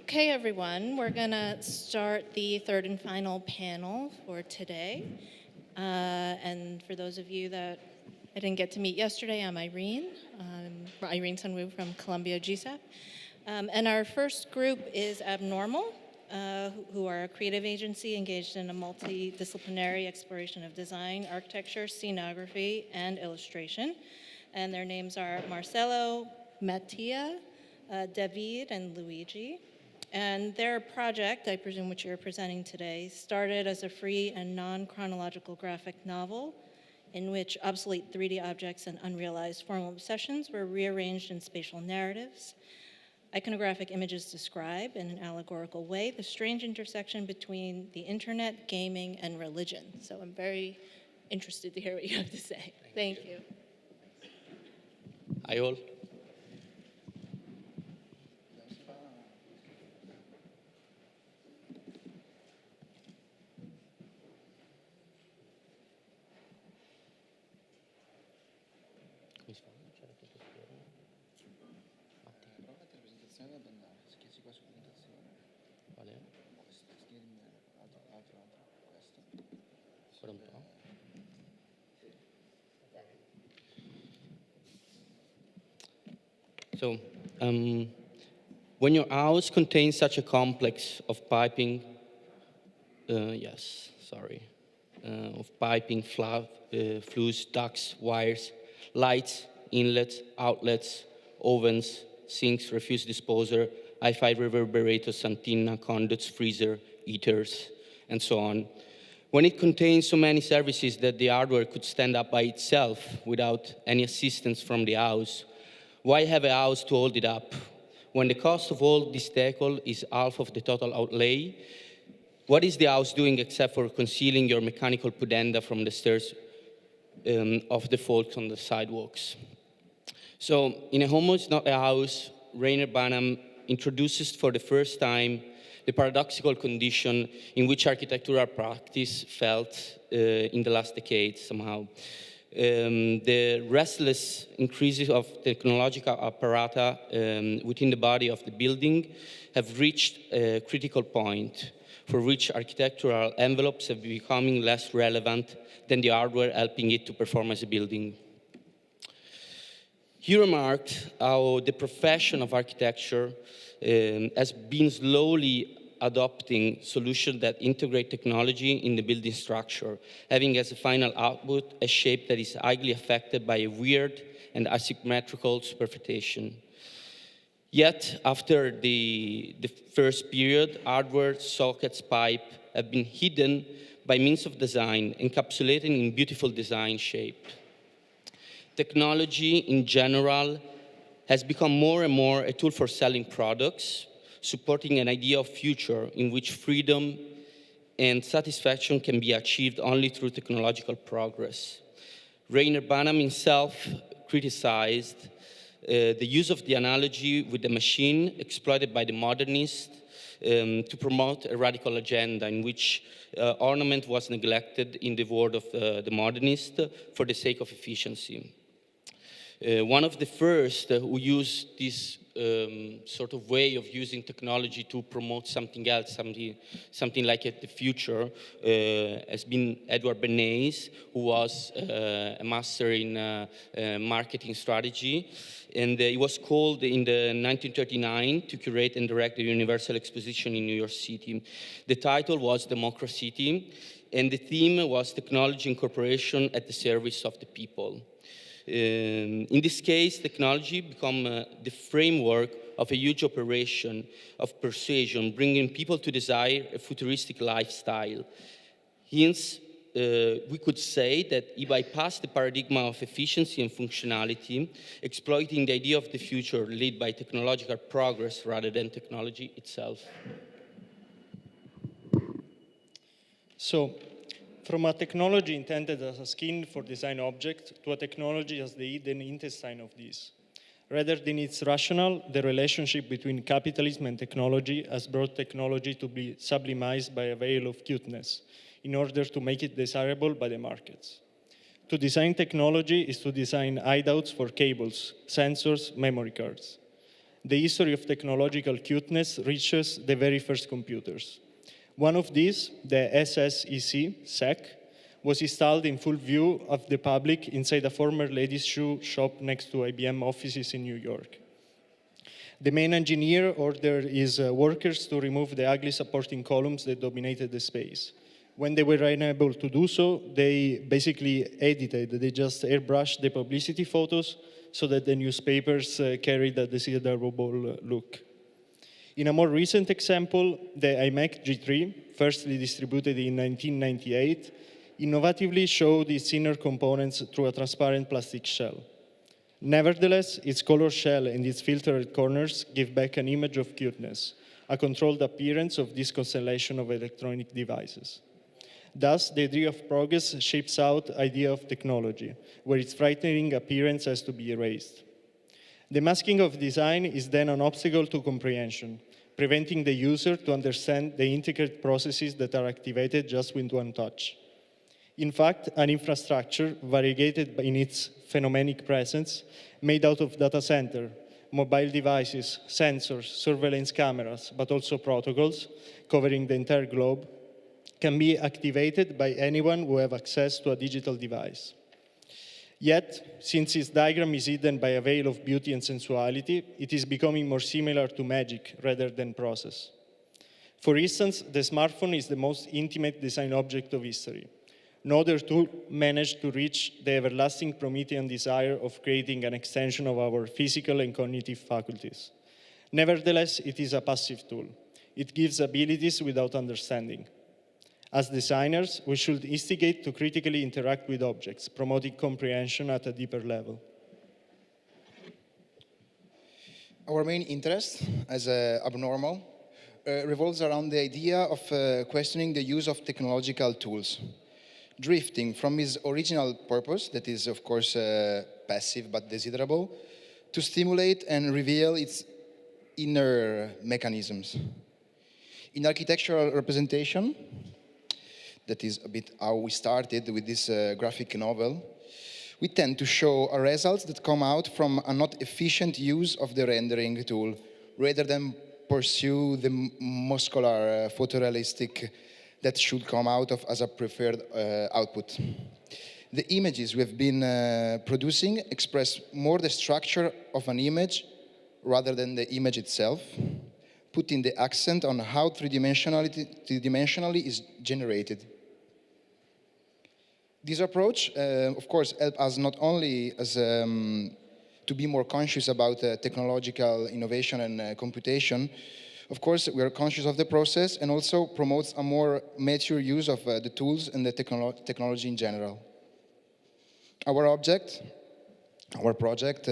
Okay, everyone, we're going to start the third and final panel for today. And for those of you that I didn't get to meet yesterday, I'm Irene. Irene Sunwoo from Columbia GSAP. And our first group is Abnormal, who are a creative agency engaged in a multidisciplinary exploration of design, architecture, scenography, and illustration. And their names are Marcelo, Mattia, David, and Luigi. And their project, I presume which you're presenting today, started as a free and non-chronological graphic novel in which obsolete 3D objects and unrealized formal obsessions were rearranged in spatial narratives. Iconographic images describe, in an allegorical way, the strange intersection between the internet, gaming, and religion. So I'm very interested to hear what you have to say. Thank you. Hi all. So, when your house contains such a complex of piping, flues, ducts, wires, lights, inlets, outlets, ovens, sinks, refuse disposer, hi-fi reverberators, antenna, conduits, freezer, heaters, and so on. When it contains so many services that the hardware could stand up by itself without any assistance from the house, why have a house to hold it up? When the cost of all this decor is half of the total outlay, what is the house doing except for concealing your mechanical pudenda from the stares of the folks on the sidewalks? So, in A Homo Is Not a House, Rainer Banham introduces for the first time the paradoxical condition in which architectural practice felt in the last decade somehow. The restless increases of technological apparatus within the body of the building have reached a critical point for which architectural envelopes have becoming less relevant than the hardware helping it to perform as a building. He remarked how the profession of architecture has been slowly adopting solutions that integrate technology in the building structure, having as a final output a shape that is highly affected by a weird and asymmetrical superfetation. Yet, after the first period, hardware, sockets, pipe have been hidden by means of design, encapsulated in beautiful design shape. Technology, in general, has become more and more a tool for selling products, supporting an idea of future in which freedom and satisfaction can be achieved only through technological progress. Rainer Banham himself criticized the use of the analogy with the machine exploited by the modernists to promote a radical agenda in which ornament was neglected, in the word of the modernist, for the sake of efficiency. One of the first who used this sort of way of using technology to promote something else, something like the future, has been Edward Bernays, who was a master in marketing strategy. And he was called in the 1939 to curate and direct the Universal Exposition in New York City. The title was Democracy, and the theme was technology incorporation at the service of the people. In this case, technology became the framework of a huge operation of persuasion, bringing people to desire a futuristic lifestyle. Hence, we could say that he bypassed the paradigm of efficiency and functionality, exploiting the idea of the future led by technological progress rather than technology itself. So, from a technology intended as a skin for design object to a technology as the hidden intestine of this. Rather than its rationale, the relationship between capitalism and technology has brought technology to be sublimized by a veil of cuteness in order to make it desirable by the markets. To design technology is to design hideouts for cables, sensors, memory cards. the history of technological cuteness reaches the very first computers. One of these, the SSEC, was installed in full view of the public inside a former ladies' shoe shop next to IBM offices in New York. The main engineer ordered his workers to remove the ugly supporting columns that dominated the space. When they were unable to do so, they basically edited, they just airbrushed the publicity photos so that the newspapers carried a desirable look. In a more recent example, the iMac G3, firstly distributed in 1998, innovatively showed its inner components through a transparent plastic shell. Nevertheless, its color shell and its filtered corners give back an image of cuteness, a controlled appearance of this constellation of electronic devices. Thus, the idea of progress shapes out the idea of technology, where its frightening appearance has to be erased. The masking of design is then an obstacle to comprehension, preventing the user to understand the intricate processes that are activated just with one touch. In fact, an infrastructure variegated in its phenomenon presence, made out of data center, mobile devices, sensors, surveillance cameras, but also protocols covering the entire globe, can be activated by anyone who has access to a digital device. Yet, since its diagram is hidden by a veil of beauty and sensuality, it is becoming more similar to magic rather than process. For instance, the smartphone is the most intimate design object of history. No other tool managed to reach the everlasting Promethean desire of creating an extension of our physical and cognitive faculties. Nevertheless, it is a passive tool. It gives abilities without understanding. As designers, we should instigate to critically interact with objects, promoting comprehension at a deeper level. Our main interest as abnormal revolves around the idea of questioning the use of technological tools, drifting from its original purpose, that is, of course, passive but desirable, to stimulate and reveal its inner mechanisms. In architectural representation, that is a bit how we started with this graphic novel, we tend to show results that come out from a not efficient use of the rendering tool, rather than pursue the muscular photorealistic that should come out of as a preferred output. The images we have been producing express more the structure of an image rather than the image itself, putting the accent on how three-dimensionally is generated. This approach, of course, helps us not only as, to be more conscious about technological innovation and computation. Of course, we are conscious of the process and also promotes a more mature use of the tools and the technology in general. Our project,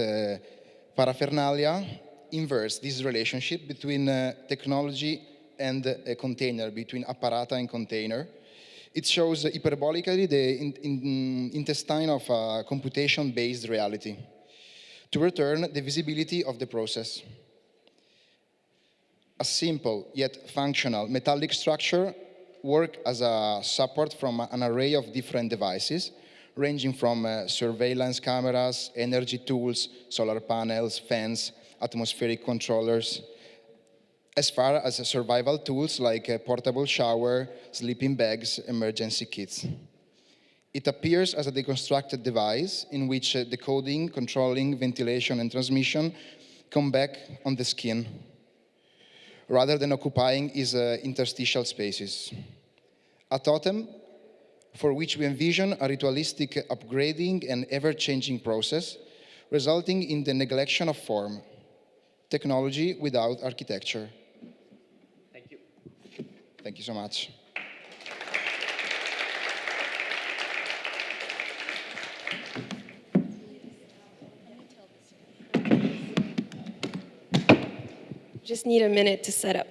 Paraphernalia, inverts this relationship between technology and a container, between apparata and container. It shows hyperbolically the intestine of a computation-based reality to return the visibility of the process. A simple yet functional metallic structure works as a support from an array of different devices, ranging from surveillance cameras, energy tools, solar panels, fans, atmospheric controllers, as far as survival tools like a portable shower, sleeping bags, emergency kits. It appears as a deconstructed device in which decoding, controlling, ventilation, and transmission come back on the skin, rather than occupying its interstitial spaces. A totem for which we envision a ritualistic upgrading and ever-changing process, resulting in the neglection of form, technology without architecture. Thank you. Thank you so much. Just need a minute to set up.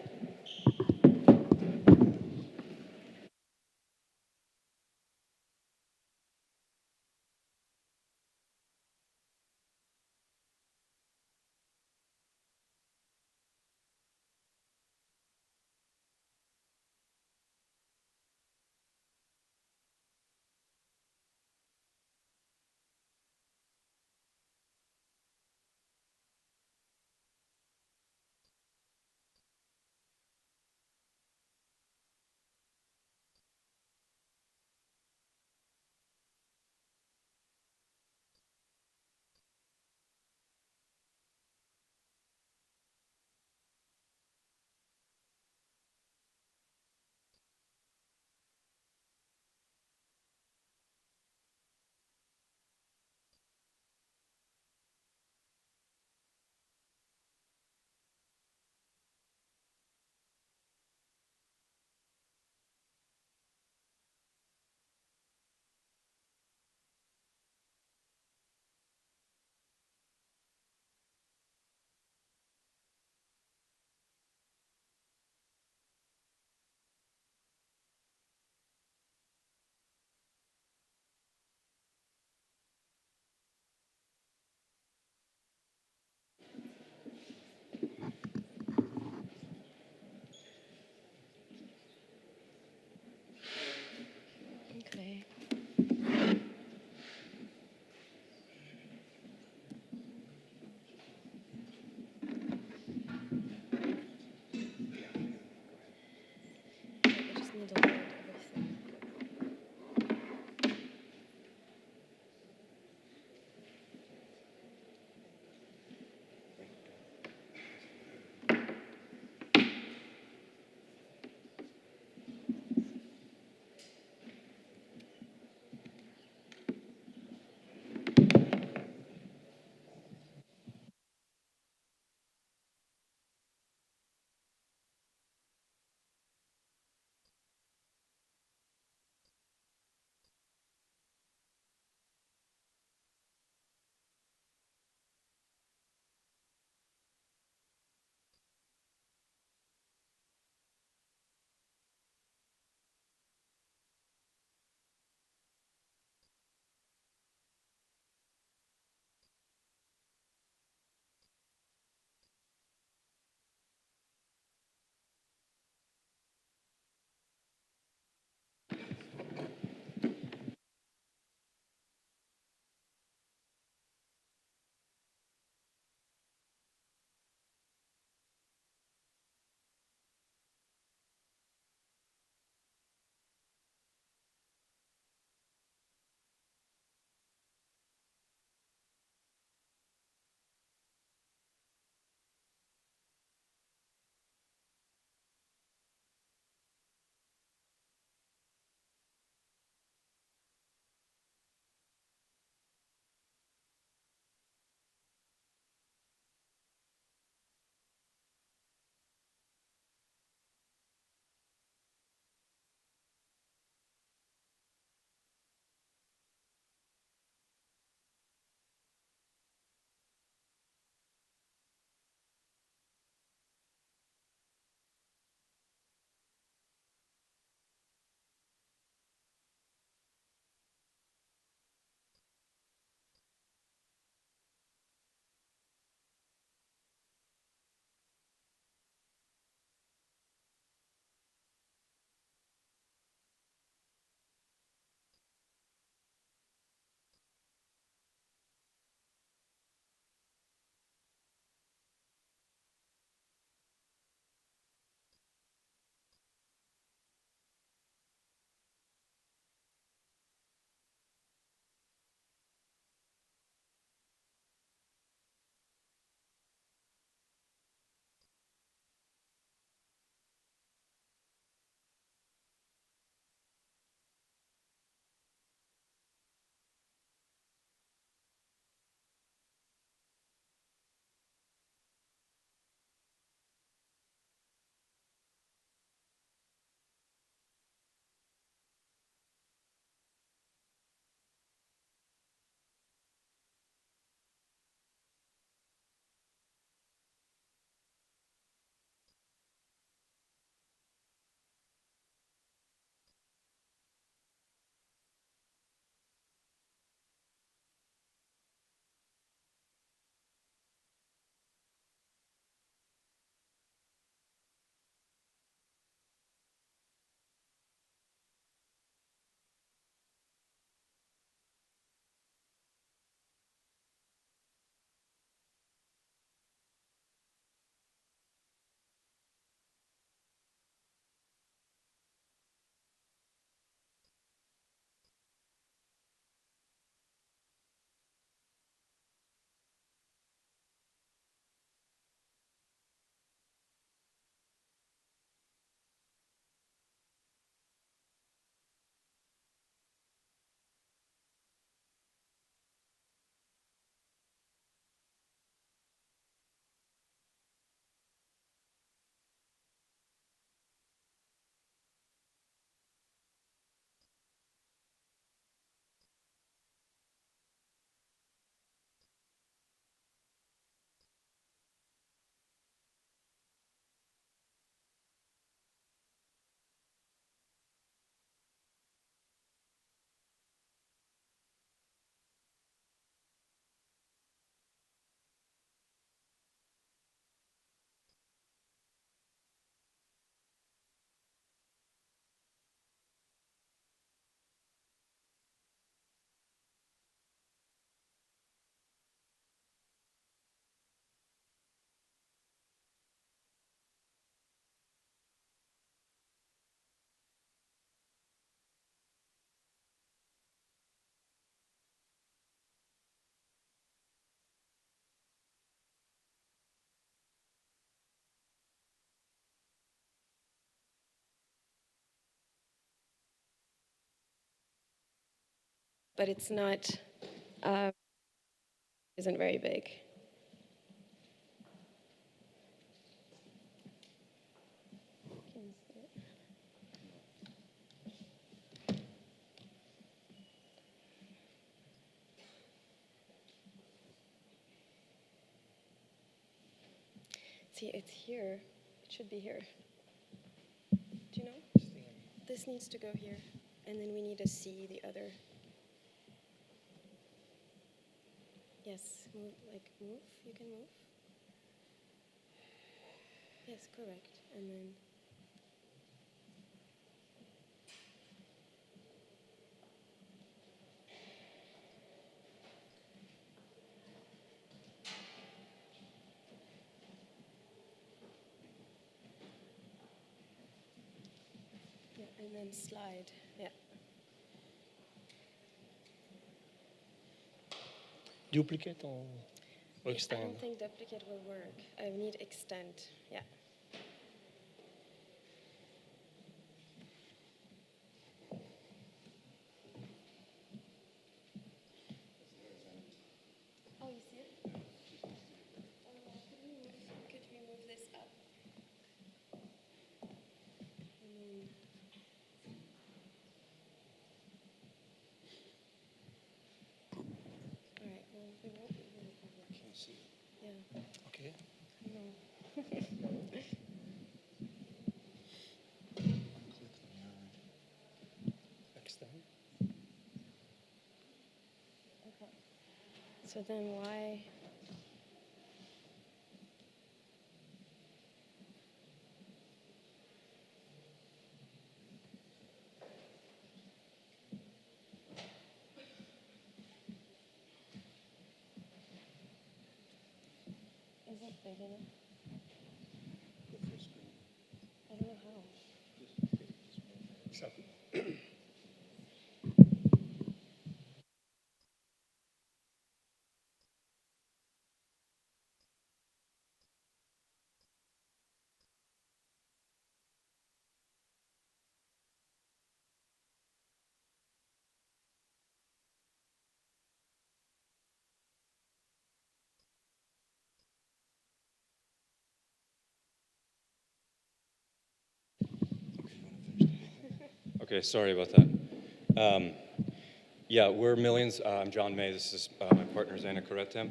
but it's not, isn't very big. See, it's here. It should be here. Do you know? This needs to go here, and then we need to see the other. Yes, move, like move. You can move. Yes, correct. And then. Yeah, and then slide. Yeah. Duplicate or I extend? don't think duplicate will work. I need extend. Yeah. Oh, you see it? Could we move this up? And then. All right. Well, we won't be able to cover. Can you see? Yeah. Okay. No. Extend. Okay. So then why? Is it big enough? I don't know how. So, Okay, sorry about that. Yeah, we're Millions. I'm John May. This is my partner, Zana Curated.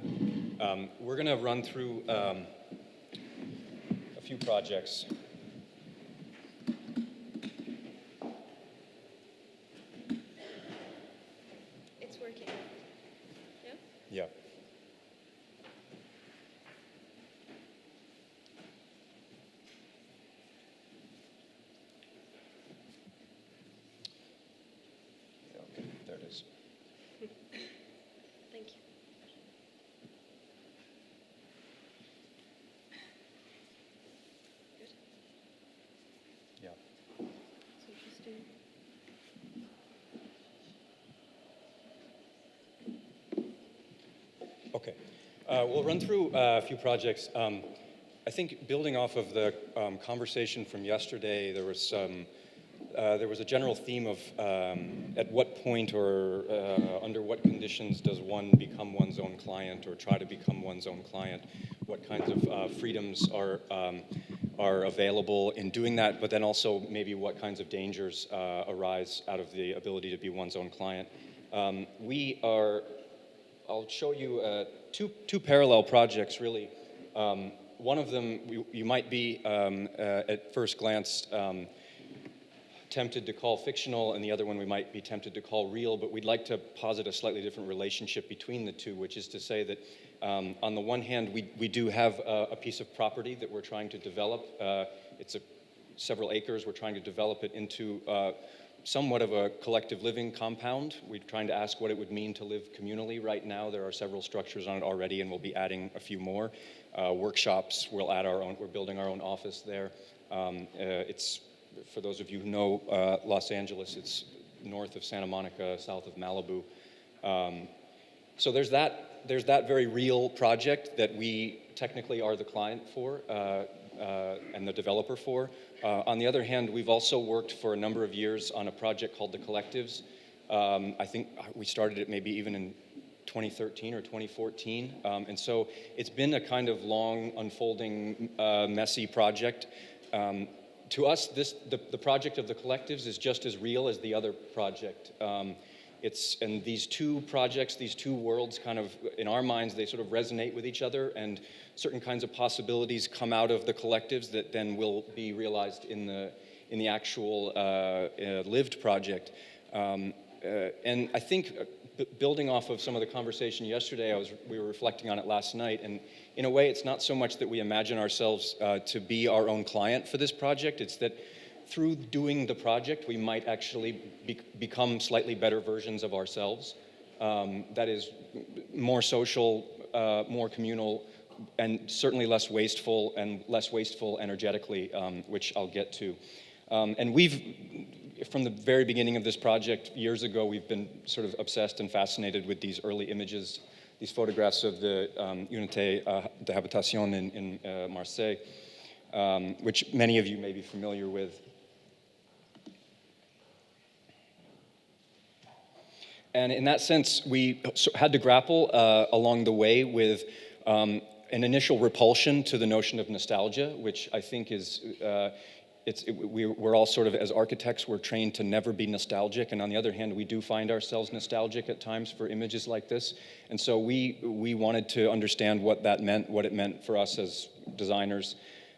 We're going to run through a few projects. It's working. Yeah? Yeah. Okay, there it is. Thank you. Good. Yeah. It's interesting. Okay. We'll run through a few projects. I think building off of the conversation from yesterday, there was a general theme of at what point or under what conditions does one become one's own client or try to become one's own client? What kinds of freedoms are available in doing that, but then also maybe what kinds of dangers arise out of the ability to be one's own client. I'll show you two parallel projects, really. One of them you might be, at first glance, tempted to call fictional, and the other one we might be tempted to call real, but we'd like to posit a slightly different relationship between the two, which is to say that on the one hand, we do have a piece of property that we're trying to develop. It's several acres. We're trying to develop it into somewhat of a collective living compound. We're trying to ask what it would mean to live communally. Right now, there are several structures on it already, and we'll be adding a few more. Workshops, we'll add our own. We're building our own office there. It's, for those of you who know Los Angeles, it's north of Santa Monica, south of Malibu. So there's that very real project that we technically are the client for and the developer for. On the other hand, we've also worked for a number of years on a project called The Collectives, I think we started it maybe even in 2013 or 2014. And so it's been a kind of long, unfolding, messy project. To us, the project of the collectives is just as real as the other project. And these two projects, these two worlds kind of, in our minds, they sort of resonate with each other, and certain kinds of possibilities come out of the collectives that then will be realized in the actual lived project. And I think building off of some of the conversation yesterday, we were reflecting on it last night, and in a way it's not so much that we imagine ourselves to be our own client for this project, it's that through doing the project we might actually become slightly better versions of ourselves. That is more social, more communal, and certainly less wasteful energetically, which I'll get to. And from the very beginning of this project, years ago, we've been sort of obsessed and fascinated with these early images, these photographs of the Unité de Habitation in Marseille, which many of you may be familiar with. And in that sense, we had to grapple along the way with an initial repulsion to the notion of nostalgia, which I think is, we're all sort of, as architects, we're trained to never be nostalgic, and on the other hand, we do find ourselves nostalgic at times for images like this. And so we wanted to understand what that meant, what it meant for us as designers.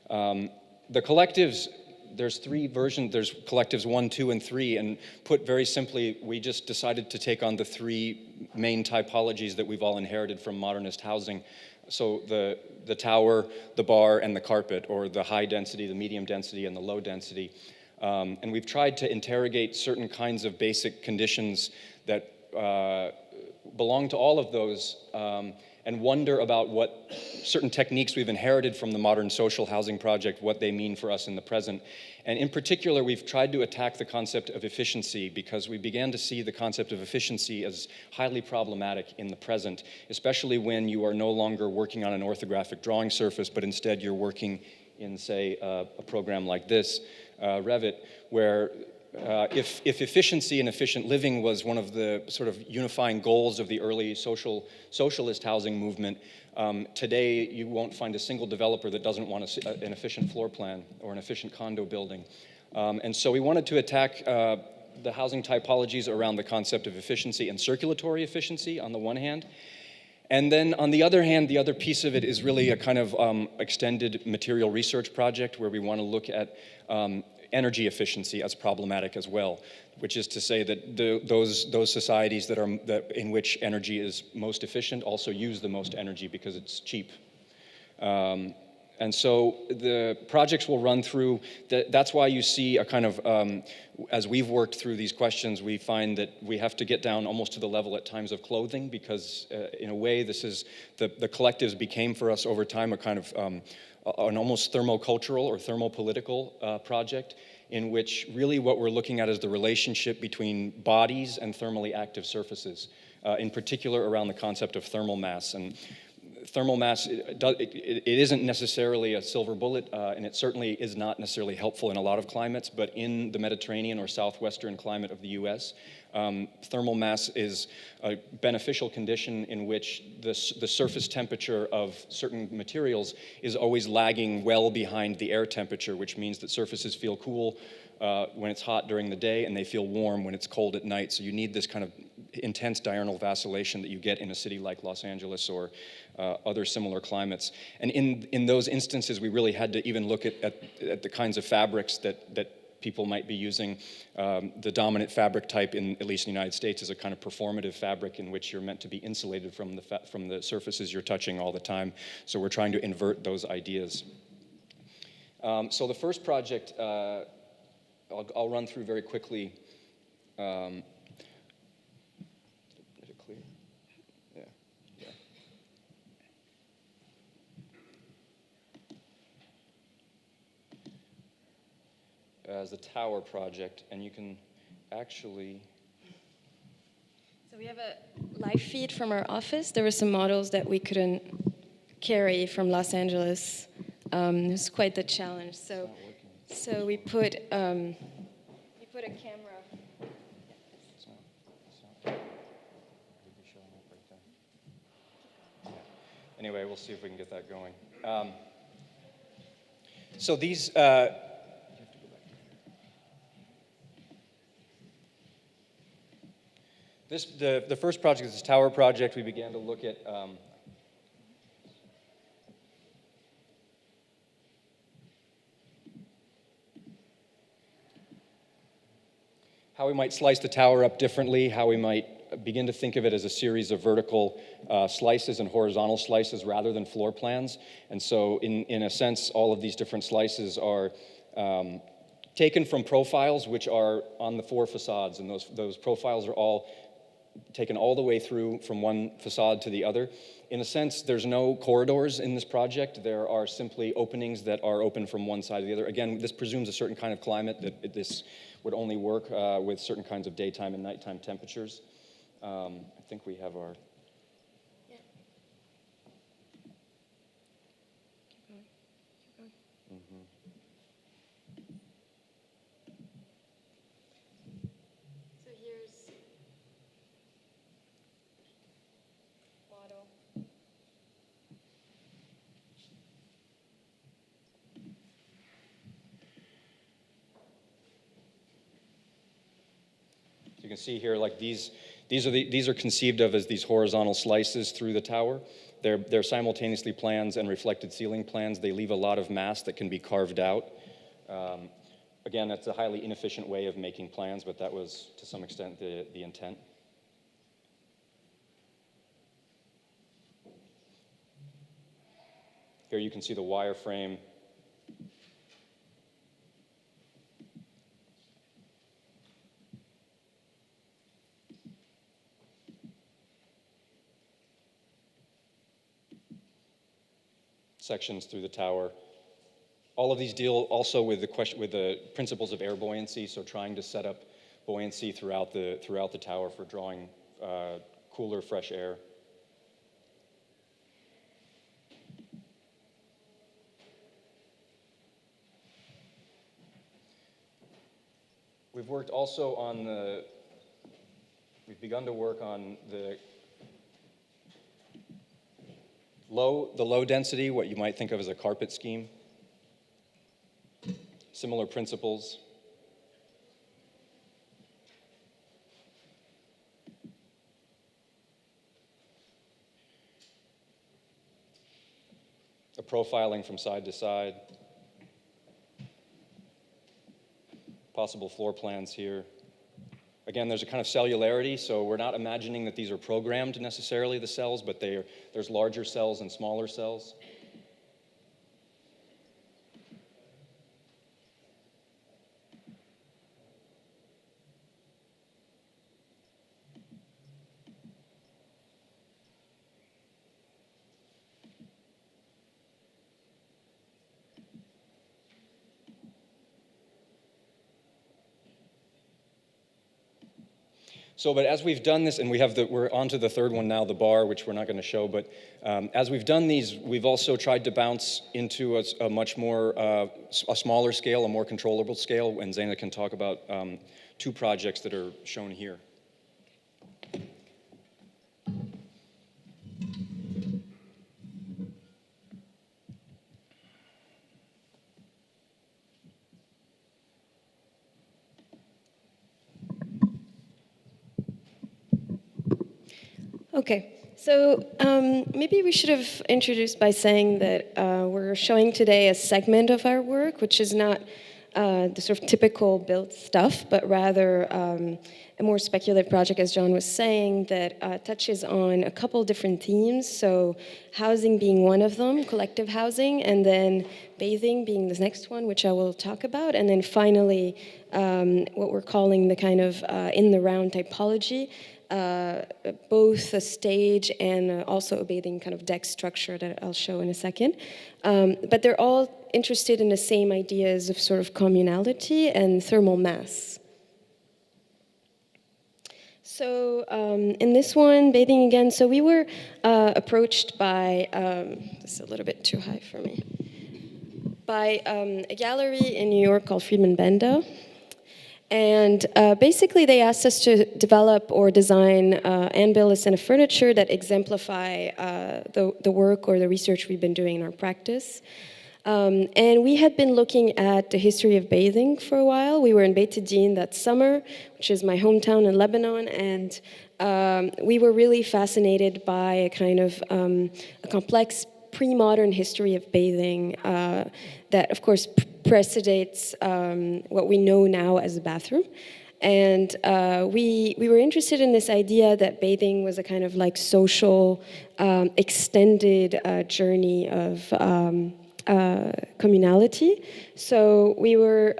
The collectives, there's three versions, there's collectives 1, 2, and 3, and put very simply, we just decided to take on the three main typologies that we've all inherited from modernist housing. So the tower, the bar, and the carpet, or the high density, the medium density, and the low density. And we've tried to interrogate certain kinds of basic conditions that belong to all of those, and wonder about what certain techniques we've inherited from the modern social housing project, what they mean for us in the present. And in particular, we've tried to attack the concept of efficiency, because we began to see the concept of efficiency as highly problematic in the present, especially when you are no longer working on an orthographic drawing surface, but instead you're working in, say, a program like this, Revit, where if efficiency and efficient living was one of the sort of unifying goals of the early socialist housing movement, today you won't find a single developer that doesn't want an efficient floor plan or an efficient condo building. And so we wanted to attack the housing typologies around the concept of efficiency and circulatory efficiency on the one hand. And then on the other hand, the other piece of it is really a kind of extended material research project where we want to look at energy efficiency as problematic as well, which is to say that those societies that in which energy is most efficient also use the most energy because it's cheap. And so the projects will run through, that's why you see a kind of, as we've worked through these questions, we find that we have to get down almost to the level at times of clothing, because in a way this is, the collectives became for us over time a kind of, an almost thermocultural or thermopolitical project, in which really what we're looking at is the relationship between bodies and thermally active surfaces, in particular around the concept of thermal mass. And thermal mass, it isn't necessarily a silver bullet, and it certainly is not necessarily helpful in a lot of climates, but in the Mediterranean or southwestern climate of the US, thermal mass is a beneficial condition in which the surface temperature of certain materials is always lagging well behind the air temperature, which means that surfaces feel cool when it's hot during the day, and they feel warm when it's cold at night. So you need this kind of intense diurnal vacillation that you get in a city like Los Angeles or other similar climates. And in those instances, we really had to even look at the kinds of fabrics that people might be using. The dominant fabric type, at least in the United States, is a kind of performative fabric in which you're meant to be insulated from the surfaces you're touching all the time. So we're trying to invert those ideas. So the first project, I'll run through very quickly. Is it clear? Yeah. As the tower project, and you can actually... So we have a live feed from our office. There were some models that we couldn't carry from Los Angeles. It was quite the challenge. So we put a camera. Anyway, we'll see if we can get that going. So these, the first project is this tower project. We began to look at how we might slice the tower up differently, how we might begin to think of it as a series of vertical slices and horizontal slices rather than floor plans. And so in a sense, all of these different slices are taken from profiles which are on the 4 facades, and those profiles are all taken all the way through from one facade to the other. In a sense, there's no corridors in this project. There are simply openings that are open from one side to the other. Again, this presumes a certain kind of climate, that this would only work with certain kinds of daytime and nighttime temperatures. I think we have our... Yeah. Keep going. Keep going. Mm-hmm. So here's model. You can see here, like these are conceived of as these horizontal slices through the tower. They're simultaneously plans and reflected ceiling plans. They leave a lot of mass that can be carved out. Again, that's a highly inefficient way of making plans, but that was to some extent the intent. Here you can see the wireframe. Sections through the tower. All of these deal also with the principles of air buoyancy, so trying to set up buoyancy throughout the tower for drawing cooler, fresh air. We've begun to work on the low density, what you might think of as a carpet scheme. Similar principles. A profiling from side to side. Possible floor plans here. Again, there's a kind of cellularity, so we're not imagining that these are programmed necessarily, the cells, but there's larger cells and smaller cells. So, but as we've done this, and we're on to the third one now, the bar, which we're not going to show, but as we've done these, we've also tried to bounce into a much more, a smaller scale, a more controllable scale, and Zena can talk about 2 projects that are shown here. Okay, so maybe we should have introduced by saying that we're showing today a segment of our work, which is not the sort of typical built stuff, but rather a more speculative project, as John was saying, that touches on a couple different themes. So housing being one of them, collective housing, and then bathing being the next one, which I will talk about. And then finally, what we're calling the kind of in the round typology, both a stage and also a bathing kind of deck structure that I'll show in a second. But they're all interested in the same ideas of sort of communality and thermal mass. So in this one, bathing again, so we were approached by, this is a little bit too high for me, by a gallery in New York called Friedman Benda. And basically, they asked us to develop or design and build a set of furniture that exemplify the work or the research we've been doing in our practice. And we had been looking at the history of bathing for a while. We were in Beit Din that summer, which is my hometown in Lebanon, and we were really fascinated by a kind of a complex pre-modern history of bathing that, of course, precedates what we know now as a bathroom. And we were interested in this idea that bathing was a kind of like social, extended journey of communality. So we were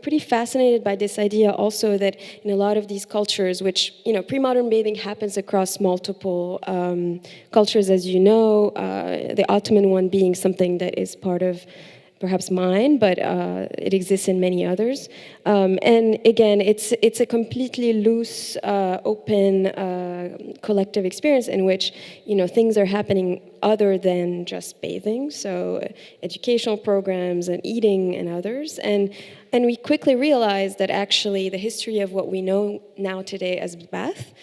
pretty fascinated by this idea also that in a lot of these cultures, which, you know, pre-modern bathing happens across multiple cultures, as you know, the Ottoman one being something that is part of perhaps mine, but it exists in many others. And again, it's a completely loose, open, collective experience in which, you know, things are happening other than just bathing. So educational programs and eating and others. And we quickly realized that actually the history of what we know now today as bath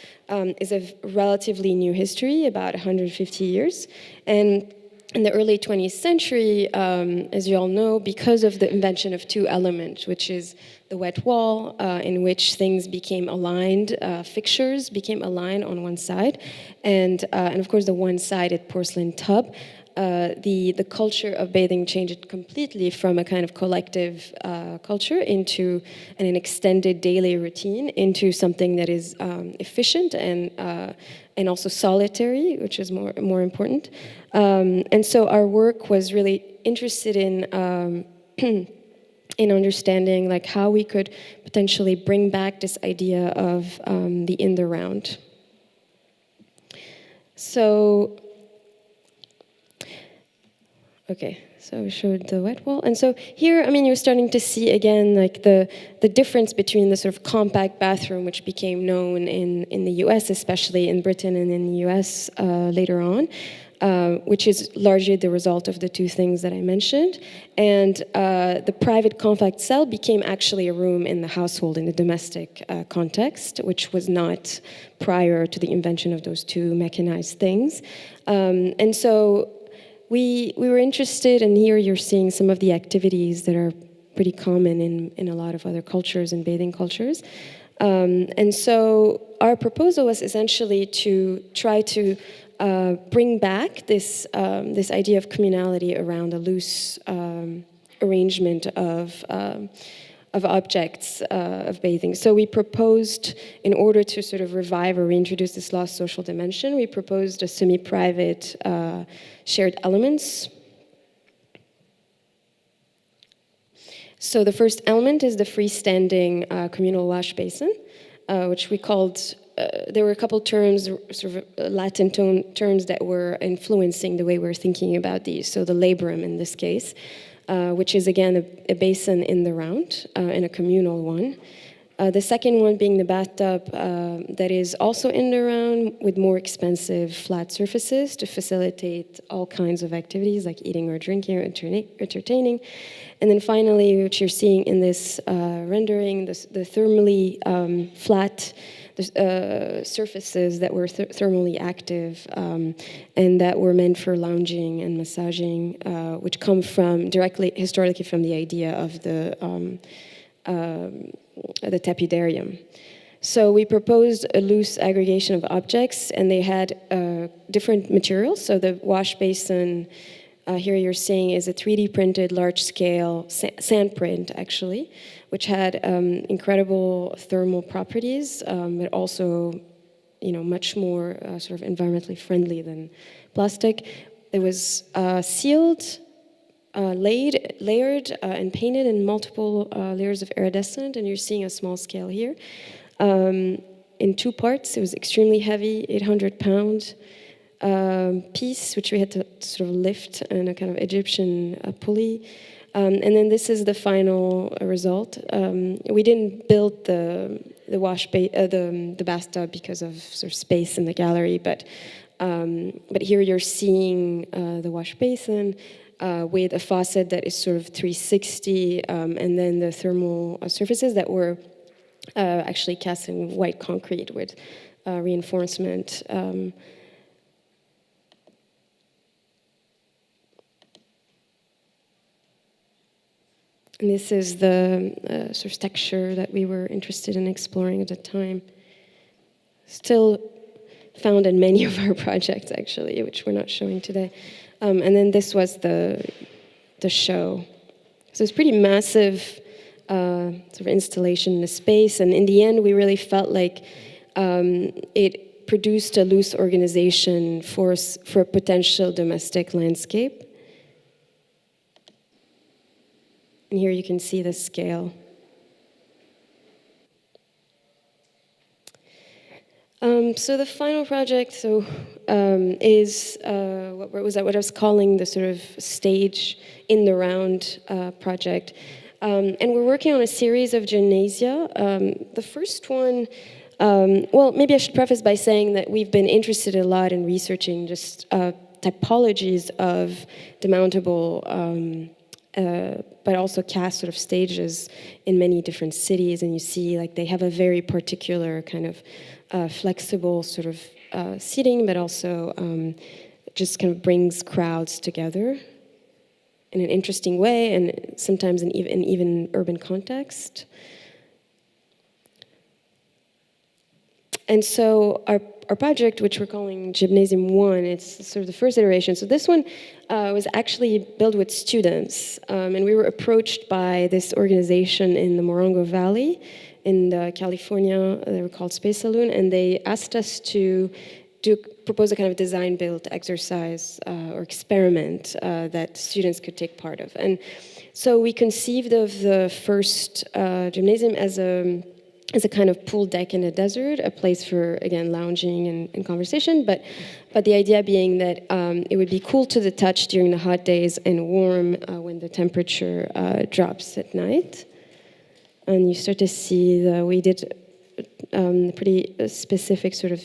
is a relatively new history, about 150 years. And in the early 20th century, as you all know, because of the invention of two elements, which is the wet wall, in which things became aligned, fixtures became aligned on one side, and of course the one-sided porcelain tub, the culture of bathing changed completely from a kind of collective culture into an extended daily routine into something that is efficient and also solitary, which is more important. And so our work was really interested in in understanding like how we could potentially bring back this idea of the in the round. So, okay, so we showed the wet wall. And so here, I mean, you're starting to see again like the difference between the sort of compact bathroom, which became known in the US, especially in Britain and in the US later on, which is largely the result of the two things that I mentioned. And the private compact cell became actually a room in the household, in the domestic context, which was not prior to the invention of those two mechanized things. And so we were interested, and here you're seeing some of the activities that are pretty common in a lot of other cultures and bathing cultures. And so our proposal was essentially to try to bring back this idea of communality around a loose arrangement of objects of bathing. So we proposed, in order to sort of revive or reintroduce this lost social dimension, we proposed a semi-private shared elements. So the first element is the freestanding communal wash basin, which we called, there were a couple terms, sort of Latin terms that were influencing the way we're thinking about these. So the labrum in this case, which is again a basin in the round, and a communal one. The second one being the bathtub that is also in the round with more expensive flat surfaces to facilitate all kinds of activities like eating or drinking or entertaining. And then finally, which you're seeing in this rendering, the thermally flat surfaces that were thermally active and that were meant for lounging and massaging, which come from historically from the idea of the tepidarium. So we proposed a loose aggregation of objects, and they had different materials. So the wash basin, here you're seeing, is a 3D printed large-scale sand print, actually, which had incredible thermal properties, but also, you know, much more sort of environmentally friendly than plastic. It was sealed, layered, and painted in multiple layers of iridescent, and you're seeing a small scale here. In two parts, it was extremely heavy, 800-pound piece, which we had to sort of lift in a kind of Egyptian pulley. And then this is the final result. We didn't build the bathtub because of sort of space in the gallery, but here you're seeing the wash basin with a faucet that is sort of 360, and then the thermal surfaces that were actually cast in white concrete with reinforcement. And this is the sort of texture that we were interested in exploring at the time. Still found in many of our projects, actually, which we're not showing today. And then this was the show. So it's pretty massive sort of installation in the space. And in the end, we really felt like it produced a loose organization for a potential domestic landscape. And here you can see the scale. So the final project is what I was calling the sort of stage in the round project. And we're working on a series of gymnasia. The first one, well, maybe I should preface by saying that we've been interested a lot in researching just typologies of demountable but also cast sort of stages in many different cities, and you see like they have a very particular kind of flexible sort of seating, but also just kind of brings crowds together in an interesting way, and sometimes in even urban context. And so our project, which we're calling Gymnasium 1, it's sort of the first iteration. So this one was actually built with students. And we were approached by this organization in the Morongo Valley in California. They were called Space Saloon. And they asked us to propose a kind of design-build exercise or experiment that students could take part of. And so we conceived of the first gymnasium as a kind of pool deck in a desert, a place for, again, lounging and conversation, but the idea being that it would be cool to the touch during the hot days and warm when the temperature drops at night. And you start to see we did pretty specific sort of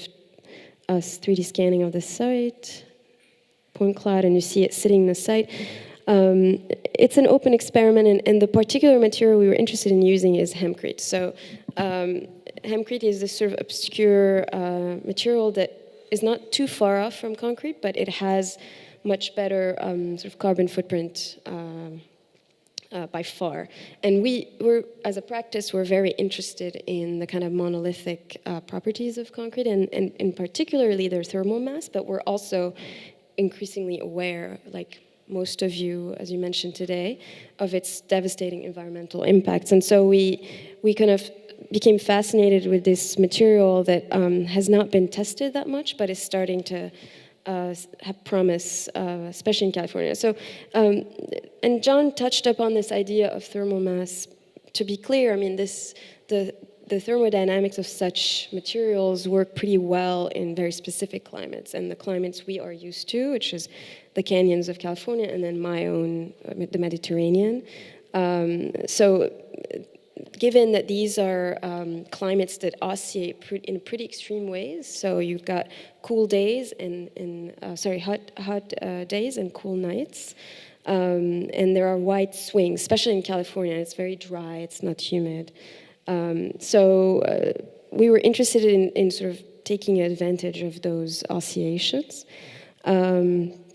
3D scanning of the site, point cloud, and you see it sitting in the site. It's an open experiment, and the particular material we were interested in using is hempcrete. So hempcrete is this sort of obscure material that is not too far off from concrete, but it has much better sort of carbon footprint by far. And as a practice, we're very interested in the kind of monolithic properties of concrete, and in particularly their thermal mass, but we're also increasingly aware, like most of you, as you mentioned today, of its devastating environmental impacts. And so we kind of became fascinated with this material that has not been tested that much, but is starting to have promise, especially in California. So, and John touched upon this idea of thermal mass. To be clear, I mean, the thermodynamics of such materials work pretty well in very specific climates, and the climates we are used to, which is the canyons of California, and then my own, the Mediterranean. So given that these are climates that oscillate in pretty extreme ways, so you've got cool days and hot days and cool nights, and there are wide swings, especially in California. It's very dry, it's not humid. So we were interested in sort of taking advantage of those oscillations.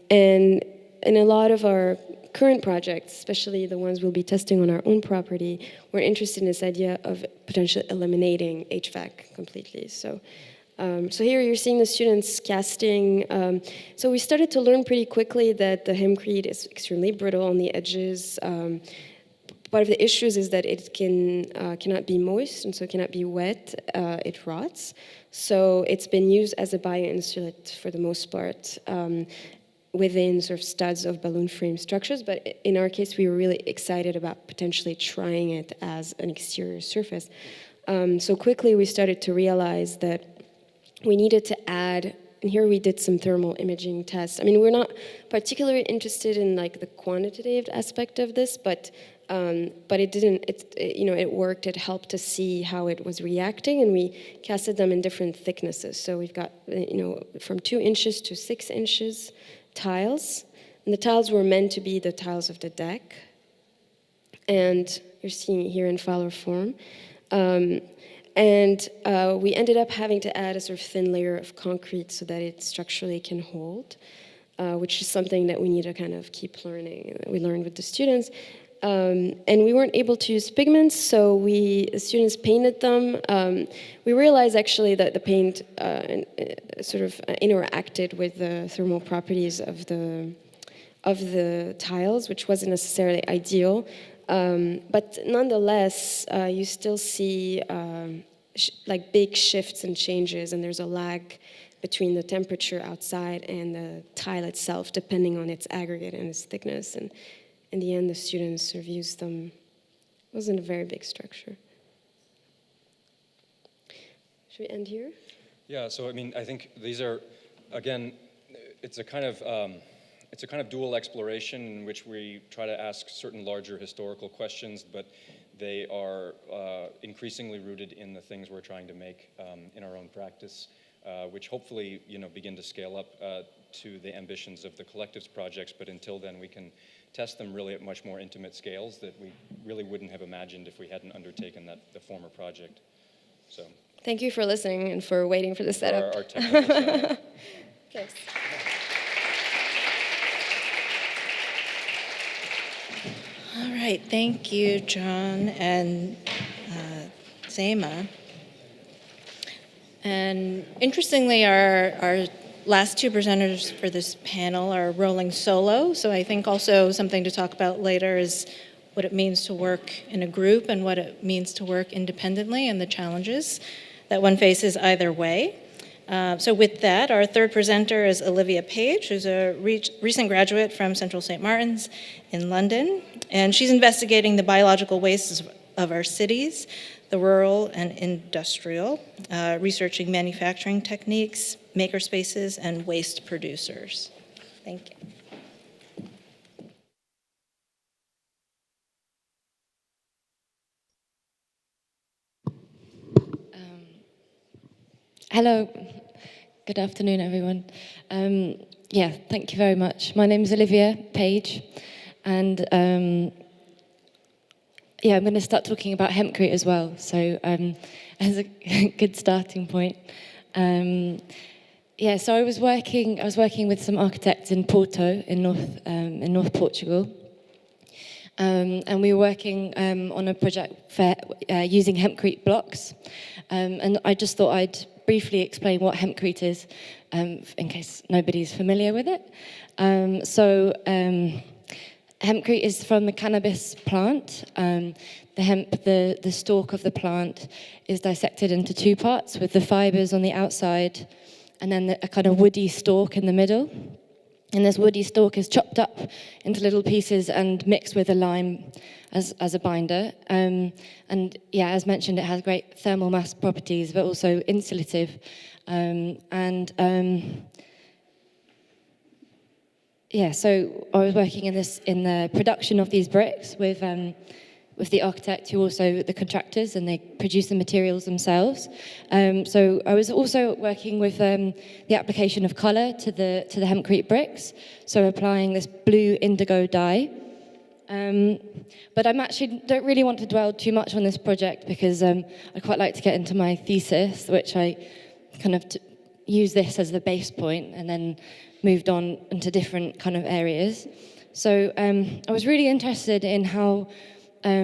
And in a lot of our current projects, especially the ones we'll be testing on our own property, we're interested in this idea of potentially eliminating HVAC completely. So, so here you're seeing the students casting. So we started to learn pretty quickly that the hempcrete is extremely brittle on the edges. Part of the issues is that it cannot be moist, and so it cannot be wet. It rots. So it's been used as a bioinsulate for the most part within sort of studs of balloon frame structures. But in our case, we were really excited about potentially trying it as an exterior surface. So quickly we started to realize that we needed to add, and here we did some thermal imaging tests. I mean, we're not particularly interested in like the quantitative aspect of this, but it didn't. It worked. It helped to see how it was reacting, and we casted them in different thicknesses. So we've got from 2 inches to 6 inches tiles, and the tiles were meant to be the tiles of the deck. And you're seeing it here in Fowler form. And we ended up having to add a sort of thin layer of concrete so that it structurally can hold, which is something that we need to kind of keep learning, that we learned with the students. And we weren't able to use pigments, so the students painted them. We realized actually that the paint sort of interacted with the thermal properties of the tiles, which wasn't necessarily ideal. But nonetheless, you still see like big shifts and changes, and there's a lag between the temperature outside and the tile itself, depending on its aggregate and its thickness. And in the end, the students sort of used them. It wasn't a very big structure. Should we end here? Yeah, so I mean, I think these are, again, it's a kind of dual exploration in which we try to ask certain larger historical questions, but they are increasingly rooted in the things we're trying to make in our own practice, which hopefully, begin to scale up to the ambitions of the collectives projects. But until then, we can test them really at much more intimate scales that we really wouldn't have imagined if we hadn't undertaken the former project. So. Thank you for listening and for waiting for the setup. Our technical setup. Thanks. All right, thank you, John and Zema. And interestingly, our last two presenters for this panel are rolling solo, so I think also something to talk about later is what it means to work in a group and what it means to work independently and the challenges that one faces either way. So with that, our third presenter is Olivia Page, who's a recent graduate from Central St. Martin's in London, and she's investigating the biological wastes of our cities, the rural and industrial, researching manufacturing techniques, maker spaces, and waste producers. Thank you. Hello, good afternoon, everyone. Thank you very much. My name is Olivia Page, and I'm going to start talking about Hempcrete as well. So, as a good starting point, so I was working with some architects in Porto, in North Portugal, and we were working on a project using Hempcrete blocks, and I just thought I'd briefly explain what Hempcrete is, in case nobody's familiar with it. Hempcrete is from the cannabis plant. The stalk of the plant is dissected into two parts, with the fibers on the outside, and then a kind of woody stalk in the middle. And this woody stalk is chopped up into little pieces and mixed with a lime as a binder. As mentioned, it has great thermal mass properties, but also insulative. So I was working in the production of these bricks with the architect, who also the contractors, and they produce the materials themselves. So I was also working with the application of color to the Hempcrete bricks, so applying this blue indigo dye. But I actually don't really want to dwell too much on this project because I'd quite like to get into my thesis, which I kind of use this as the base point and then moved on into different kind of areas. So I was really interested in how. I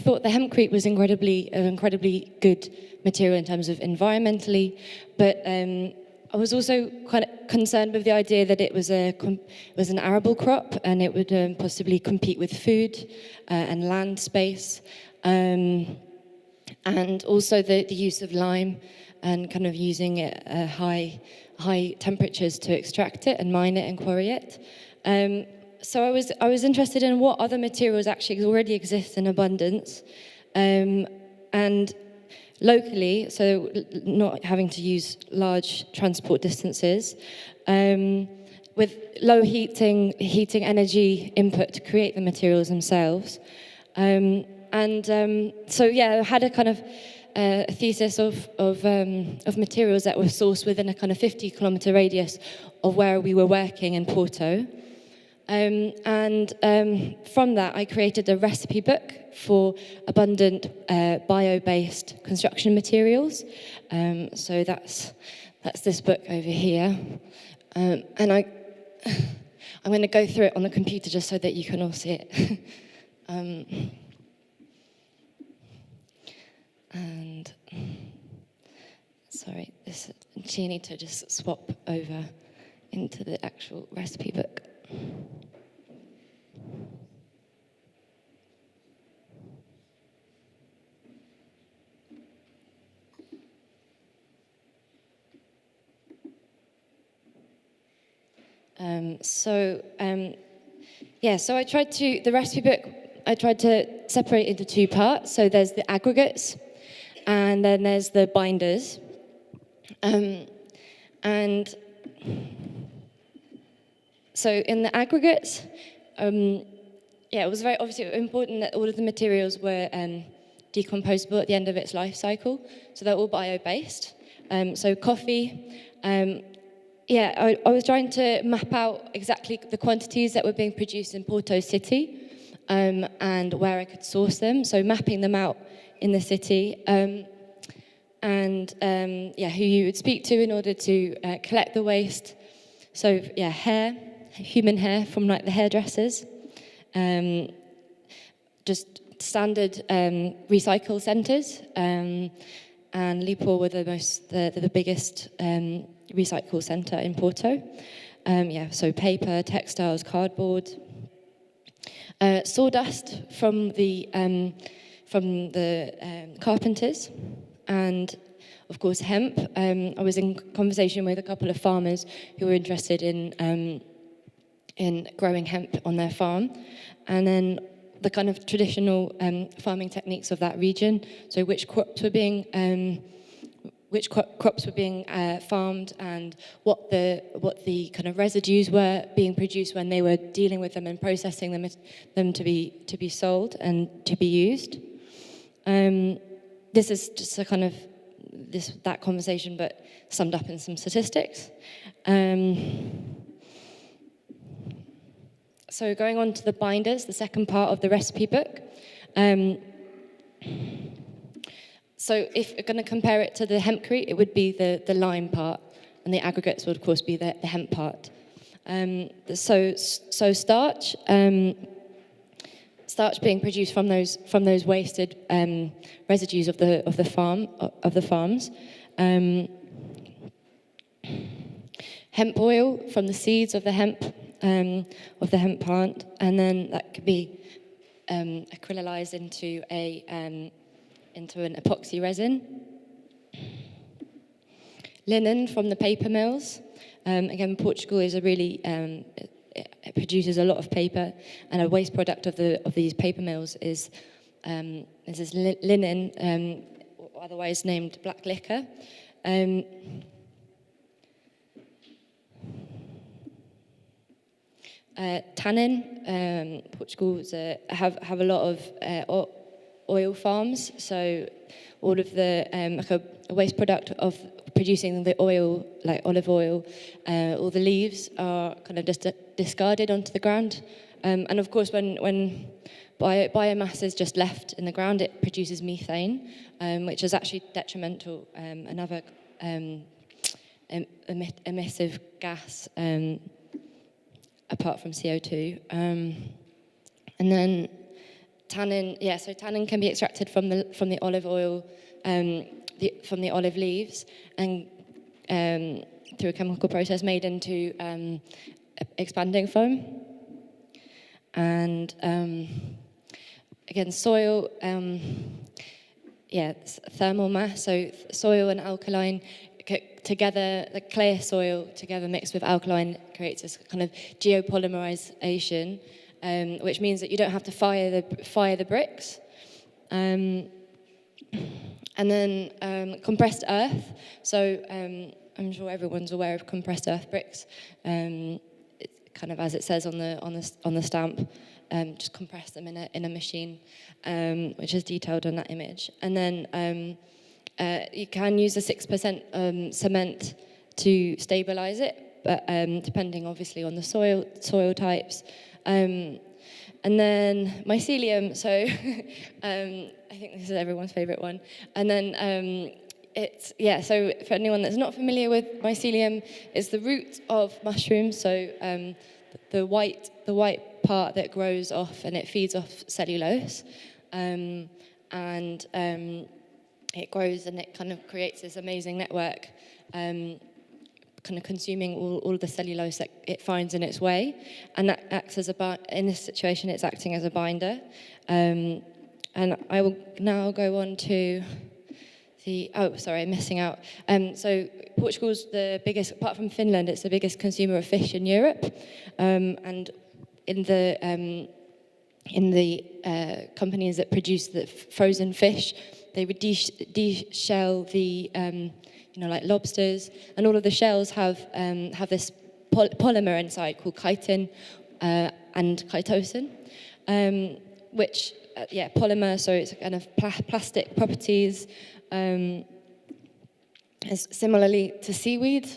thought the Hempcrete was an incredibly good material in terms of environmentally, but I was also quite concerned with the idea that it was an arable crop and it would possibly compete with food and land space, and also the use of lime and kind of using it at high temperatures to extract it and mine it and quarry it. So I was interested in what other materials actually already exist in abundance, and locally, so not having to use large transport distances, with low heating energy input to create the materials themselves. I had a kind of a thesis of materials that were sourced within a kind of 50-kilometer radius of where we were working in Porto. From that, I created a recipe book for abundant bio-based construction materials. So that's this book over here. And I'm going to go through it on the computer just so that you can all see it. And sorry, you need to just swap over into the actual recipe book. So I tried to, the recipe book, I tried to separate into two parts. So there's the aggregates, and then there's the binders. And so in the aggregates, it was very obviously important that all of the materials were decomposable at the end of its life cycle. So they're all bio-based. So coffee, I was trying to map out exactly the quantities that were being produced in Porto City and where I could source them. So mapping them out in the city who you would speak to in order to collect the waste. So hair, human hair from like the hairdressers, just standard recycle centres, and Lipo were the biggest recycle centre in Porto. So paper, textiles, cardboard, sawdust from the carpenters, and of course hemp. I was in conversation with a couple of farmers who were interested in growing hemp on their farm, and then the kind of traditional farming techniques of that region. So which crops were being farmed, and what the kind of residues were being produced when they were dealing with them and processing them to be sold and to be used. This is just a kind of that conversation, but summed up in some statistics. So going on to the binders, the second part of the recipe book. So if we're going to compare it to the hempcrete, it would be the lime part, and the aggregates would, of course, be the hemp part. So starch, starch being produced from those wasted residues of the farms. Hemp oil from the seeds of the hemp plant, and then that could be acrylized into an epoxy resin. Linen from the paper mills. Again, Portugal is a really it produces a lot of paper, and a waste product of these paper mills is this linen, otherwise named black liquor. Tannin. Portugal have a lot of oil farms, so all of the like a waste product of producing the oil, like olive oil, all the leaves are kind of just discarded onto the ground, and of course when biomass is just left in the ground, it produces methane, which is actually detrimental, another emissive gas apart from CO2, and then tannin. So tannin can be extracted from the olive oil, from the olive leaves, and through a chemical process made into expanding foam. And again, soil. Thermal mass. So soil and alkaline together, the clear soil together mixed with alkaline creates this kind of geopolymerization, which means that you don't have to fire the bricks. And then compressed earth. So I'm sure everyone's aware of compressed earth bricks. It's kind of as it says on the stamp, just compress them in a machine, which is detailed on that image. And then you can use a 6% cement to stabilize it. but depending obviously on the soil types. And then mycelium, so I think this is everyone's favorite one. And then so for anyone that's not familiar with mycelium, it's the root of mushrooms, so the white part that grows off and it feeds off cellulose. It grows and it kind of creates this amazing network, kind of consuming all the cellulose that it finds in its way, and that acts as in this situation, it's acting as a binder. And I will now go on to I'm missing out. So Portugal's the biggest, apart from Finland, it's the biggest consumer of fish in Europe, and in the companies that produce the frozen fish, they would de-shell the like lobsters, and all of the shells have this polymer inside called chitin and chitosan, which polymer, so it's kind of plastic properties. As similarly to seaweed,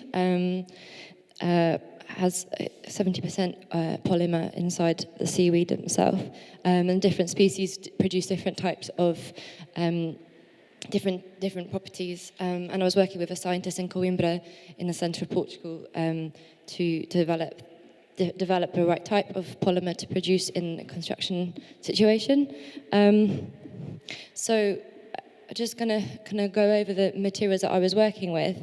has 70% polymer inside the seaweed itself, and different species produce different types of different properties. And I was working with a scientist in Coimbra in the centre of Portugal to develop the right type of polymer to produce in a construction situation. So I'm just going to kind of go over the materials that I was working with.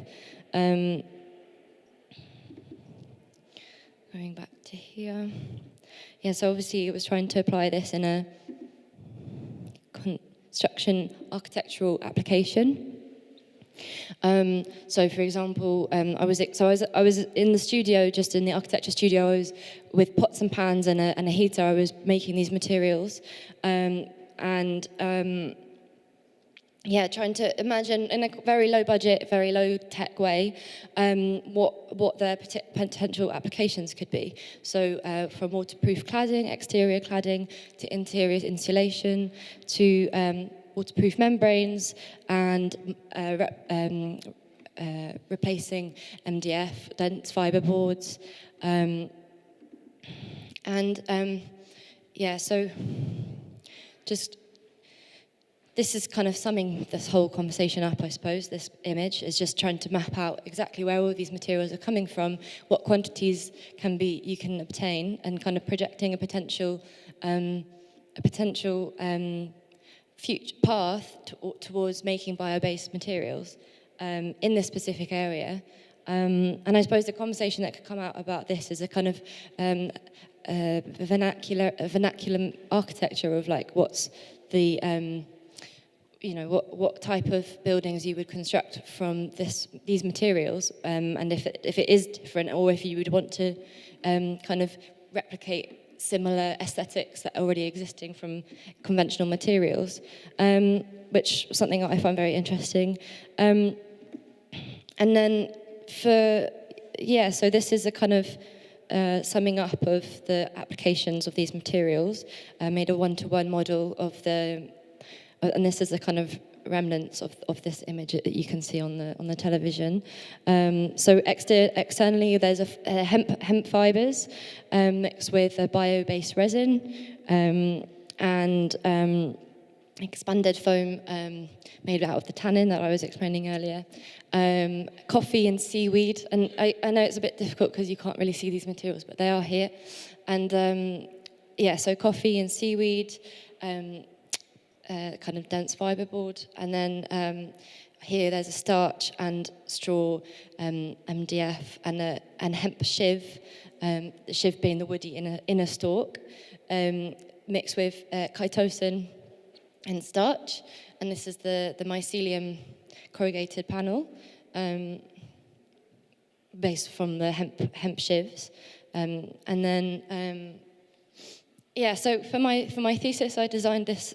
Going back to here. Yeah, so obviously it was trying to apply this in a construction architectural application. So, for example, I was in the studio, just in the architecture studio. I was with pots and pans and a heater. I was making these materials, trying to imagine in a very low budget, very low tech way, what their potential applications could be. So, from waterproof cladding, exterior cladding, to interior insulation, to waterproof membranes, and replacing MDF, dense fibre boards. So just this is kind of summing this whole conversation up, I suppose. This image is just trying to map out exactly where all these materials are coming from, what quantities you can obtain, and kind of projecting a potential future path towards making bio-based materials in this specific area. And I suppose the conversation that could come out about this is a kind of vernacular architecture of like what's the what type of buildings you would construct from these materials, and if it is different, or if you would want to kind of replicate similar aesthetics that are already existing from conventional materials, which is something that I find very interesting. And then so this is a kind of summing up of the applications of these materials. I made a one-to-one model of and this is the kind of remnants of this image that you can see on the television. So externally, there's a hemp fibers mixed with a bio-based resin and expanded foam made out of the tannin that I was explaining earlier. Coffee and seaweed, and I know it's a bit difficult because you can't really see these materials, but they are here. And so coffee and seaweed. Kind of dense fiberboard, and then here there's a starch and straw, MDF, and hemp shiv, the shiv being the woody inner stalk, mixed with chitosan and starch, and this is the mycelium corrugated panel, based from the hemp shivs, and then so for my thesis, I designed this.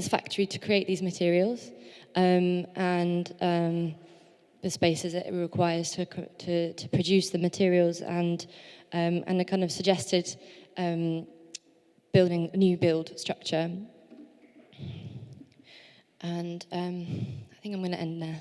Factory to create these materials, and the spaces that it requires to produce the materials, and a kind of suggested building a new build structure. And I think I'm going to end there.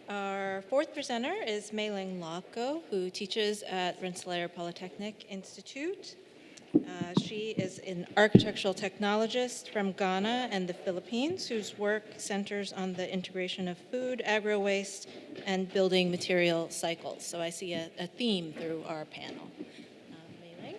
Our fourth presenter is Mae-Ling Lokko, who teaches at Rensselaer Polytechnic Institute. She is an architectural technologist from Ghana and the Philippines, whose work centers on the integration of food, agro-waste, and building material cycles. So I see a theme through our panel. Mae-Ling?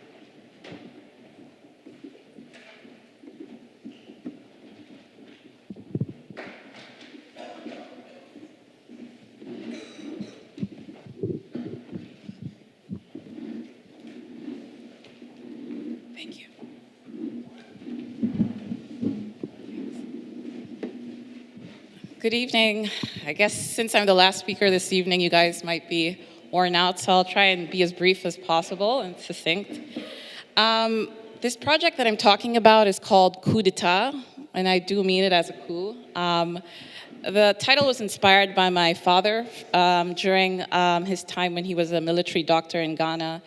Thank you. Good evening. I guess since I'm the last speaker this evening, you guys might be worn out, so I'll try and be as brief as possible and succinct. This project that I'm talking about is called Coup d'etat, and I do mean it as a coup. The title was inspired by my father during his time when he was a military doctor in Ghana,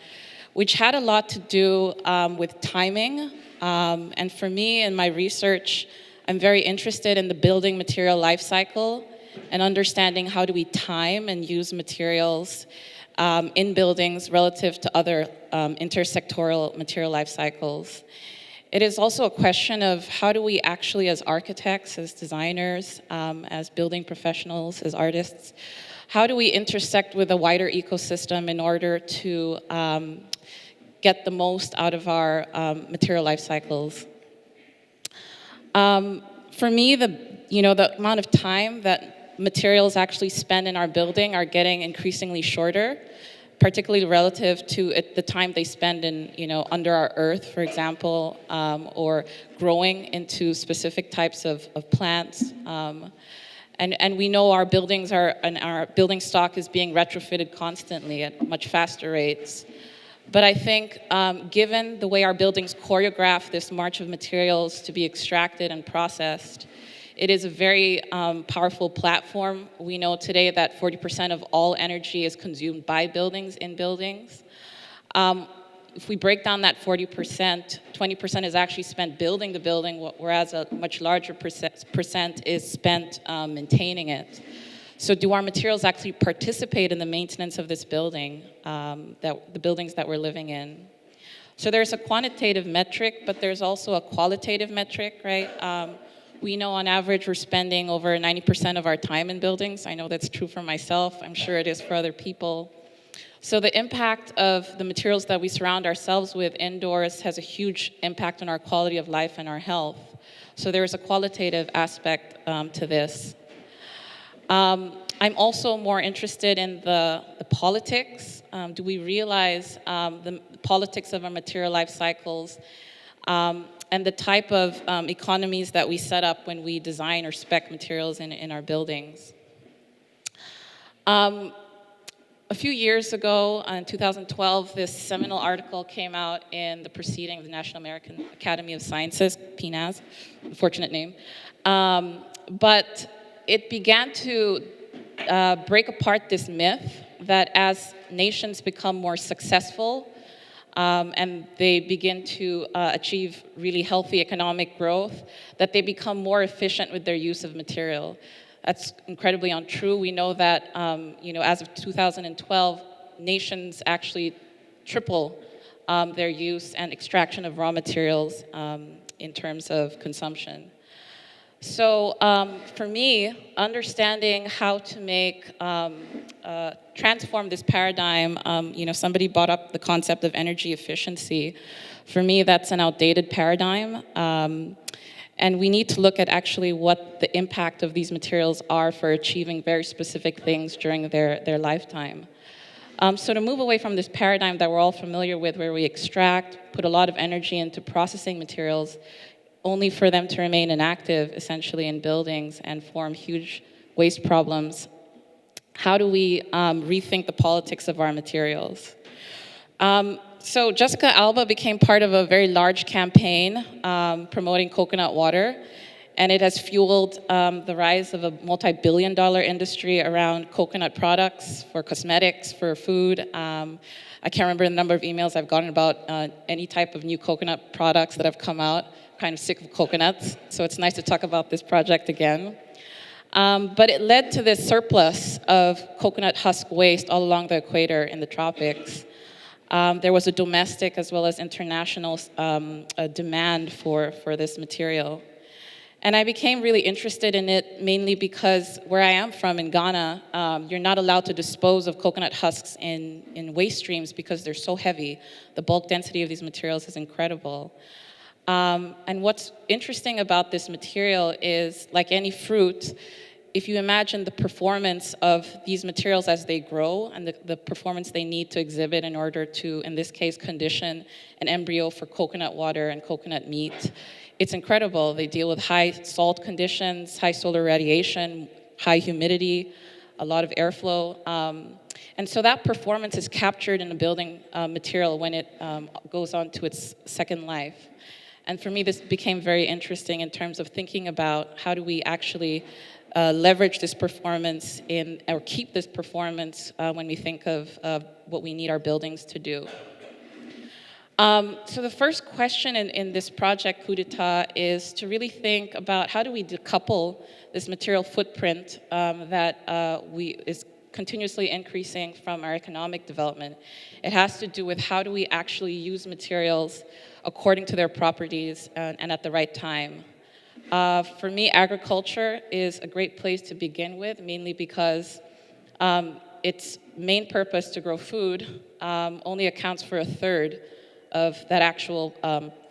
which had a lot to do with timing. And for me, in my research, I'm very interested in the building material life cycle and understanding how do we time and use materials in buildings relative to other intersectoral material life cycles. It is also a question of how do we actually, as architects, as designers, as building professionals, as artists, how do we intersect with a wider ecosystem in order to get the most out of our material life cycles. For me, the amount of time that materials actually spend in our building are getting increasingly shorter, particularly relative to the time they spend in, under our earth, for example, or growing into specific types of plants. And we know our buildings and our building stock is being retrofitted constantly at much faster rates. But I think given the way our buildings choreograph this march of materials to be extracted and processed, it is a very powerful platform. We know today that 40% of all energy is consumed by buildings in buildings. If we break down that 40%, 20% is actually spent building the building, whereas a much larger percent is spent maintaining it. So do our materials actually participate in the maintenance of this building, the buildings that we're living in? So there's a quantitative metric, but there's also a qualitative metric, right? We know on average we're spending over 90% of our time in buildings. I know that's true for myself. I'm sure it is for other people. So the impact of the materials that we surround ourselves with indoors has a huge impact on our quality of life and our health. So there is a qualitative aspect to this. I'm also more interested in the politics. Do we realize the politics of our material life cycles and the type of economies that we set up when we design or spec materials in our buildings? A few years ago, in 2012, this seminal article came out in the Proceeding of the National American Academy of Sciences, PNAS, unfortunate name. But it began to break apart this myth that as nations become more successful and they begin to achieve really healthy economic growth, that they become more efficient with their use of material. That's incredibly untrue. We know that, as of 2012, nations actually triple their use and extraction of raw materials in terms of consumption. So for me, understanding how to transform this paradigm, somebody brought up the concept of energy efficiency. For me, that's an outdated paradigm. And we need to look at actually what the impact of these materials are for achieving very specific things during their lifetime. So to move away from this paradigm that we're all familiar with, where we extract, put a lot of energy into processing materials, only for them to remain inactive, essentially, in buildings and form huge waste problems, how do we rethink the politics of our materials? So Jessica Alba became part of a very large campaign promoting coconut water, and it has fueled the rise of a multi-billion-dollar industry around coconut products for cosmetics, for food. I can't remember the number of emails I've gotten about any type of new coconut products that have come out. I'm kind of sick of coconuts, so it's nice to talk about this project again. But it led to this surplus of coconut husk waste all along the equator in the tropics. There was a domestic as well as international demand for this material. And I became really interested in it mainly because where I am from in Ghana, you're not allowed to dispose of coconut husks in waste streams because they're so heavy. The bulk density of these materials is incredible. And what's interesting about this material is, like any fruit, if you imagine the performance of these materials as they grow and the performance they need to exhibit in order to, in this case, condition an embryo for coconut water and coconut meat, it's incredible. They deal with high salt conditions, high solar radiation, high humidity, a lot of airflow. And so that performance is captured in the building material when it goes on to its second life. And for me, this became very interesting in terms of thinking about how do we actually leverage this performance or keep this performance when we think of what we need our buildings to do. So the first question in this project, Curated, is to really think about how do we decouple this material footprint that is continuously increasing from our economic development. It has to do with how do we actually use materials according to their properties and at the right time. For me, agriculture is a great place to begin with, mainly because its main purpose to grow food only accounts for a third of that actual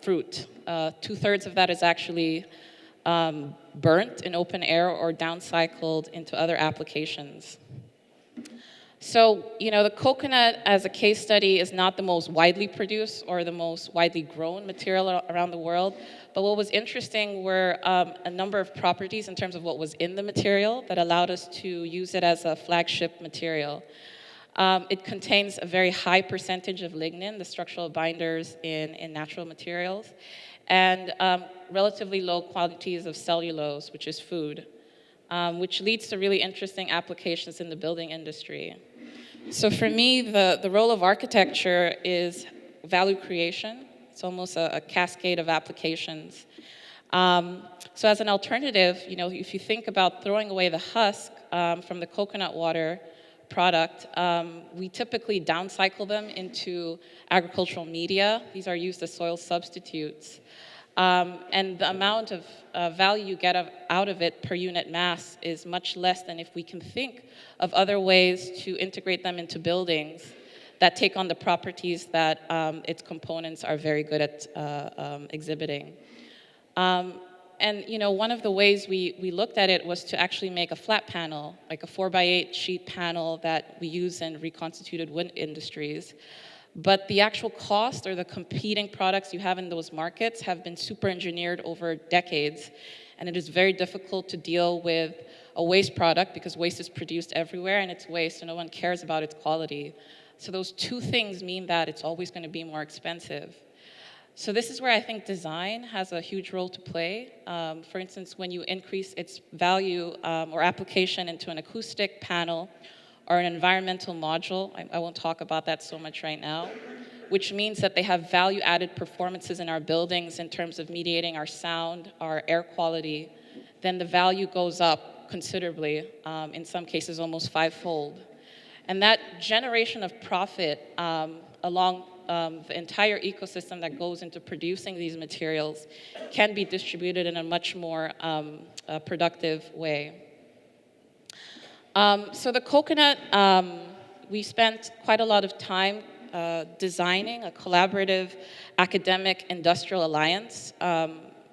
fruit. 2/3 of that is actually burnt in open air or downcycled into other applications. So, the coconut as a case study is not the most widely produced or the most widely grown material around the world, but what was interesting were a number of properties in terms of what was in the material that allowed us to use it as a flagship material. It contains a very high percentage of lignin, the structural binders in natural materials, and relatively low quantities of cellulose, which is food, which leads to really interesting applications in the building industry. So for me, the role of architecture is value creation. It's almost a cascade of applications. So as an alternative, if you think about throwing away the husk from the coconut water product, we typically downcycle them into agricultural media. These are used as soil substitutes. And the amount of value you get out of it per unit mass is much less than if we can think of other ways to integrate them into buildings that take on the properties that its components are very good at exhibiting. And one of the ways we looked at it was to actually make a flat panel, like a 4x8 sheet panel that we use in reconstituted wood industries. But the actual cost or the competing products you have in those markets have been super engineered over decades. And it is very difficult to deal with a waste product because waste is produced everywhere and it's waste, so no one cares about its quality. So those two things mean that it's always going to be more expensive. So this is where I think design has a huge role to play. For instance, when you increase its value or application into an acoustic panel or an environmental module, I won't talk about that so much right now, which means that they have value-added performances in our buildings in terms of mediating our sound, our air quality, then the value goes up considerably, in some cases almost fivefold. And that generation of profit along the entire ecosystem that goes into producing these materials can be distributed in a much more productive way. So the coconut, we spent quite a lot of time designing a collaborative academic industrial alliance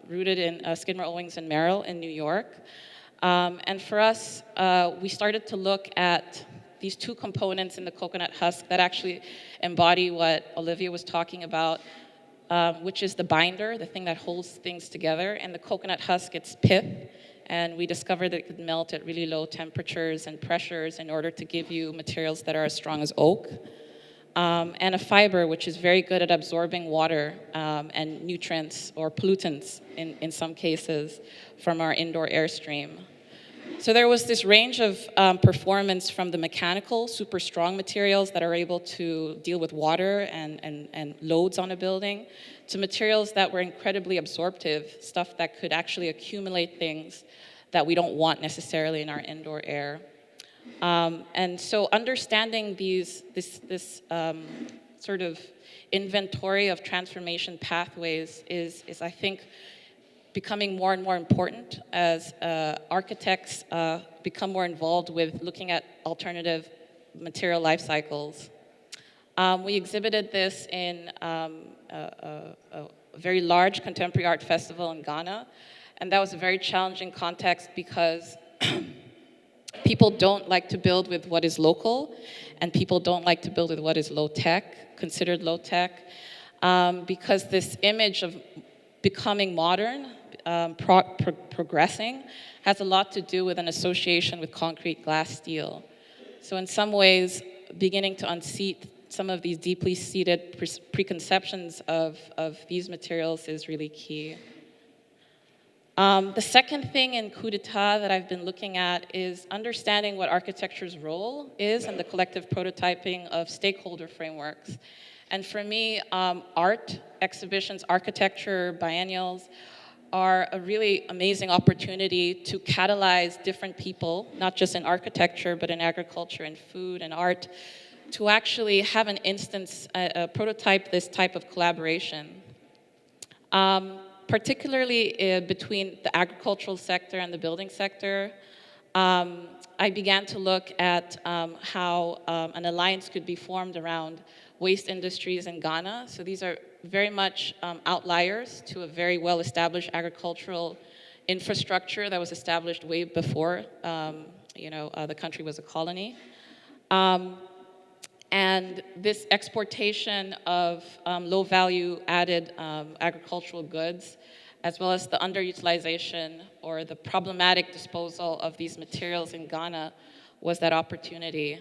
rooted in Skidmore, Owings & Merrill in New York. And for us, we started to look at these two components in the coconut husk that actually embody what Olivia was talking about, which is the binder, the thing that holds things together, and the coconut husk, its pith. And we discovered that it could melt at really low temperatures and pressures in order to give you materials that are as strong as oak. And a fiber, which is very good at absorbing water and nutrients or pollutants in some cases from our indoor airstream. So there was this range of performance from the mechanical, super strong materials that are able to deal with water and loads on a building, to materials that were incredibly absorptive, stuff that could actually accumulate things that we don't want necessarily in our indoor air. And so understanding this sort of inventory of transformation pathways is I think, becoming more and more important as architects become more involved with looking at alternative material life cycles. We exhibited this in a very large contemporary art festival in Ghana, and that was a very challenging context because people don't like to build with what is local, and people don't like to build with what is low tech, considered low tech, because this image of becoming modern, progressing, has a lot to do with an association with concrete, glass, steel. So in some ways, beginning to unseat some of these deeply seated preconceptions of these materials is really key. The second thing in coup d'etat that I've been looking at is understanding what architecture's role is in the collective prototyping of stakeholder frameworks. And for me, art exhibitions, architecture, biennials, are a really amazing opportunity to catalyze different people, not just in architecture, but in agriculture and food and art, to actually have an instance, prototype this type of collaboration. Particularly between the agricultural sector and the building sector, I began to look at how an alliance could be formed around waste industries in Ghana. So these are very much outliers to a very well-established agricultural infrastructure that was established way before the country was a colony. And this exportation of low-value added agricultural goods, as well as the underutilization or the problematic disposal of these materials in Ghana, was that opportunity.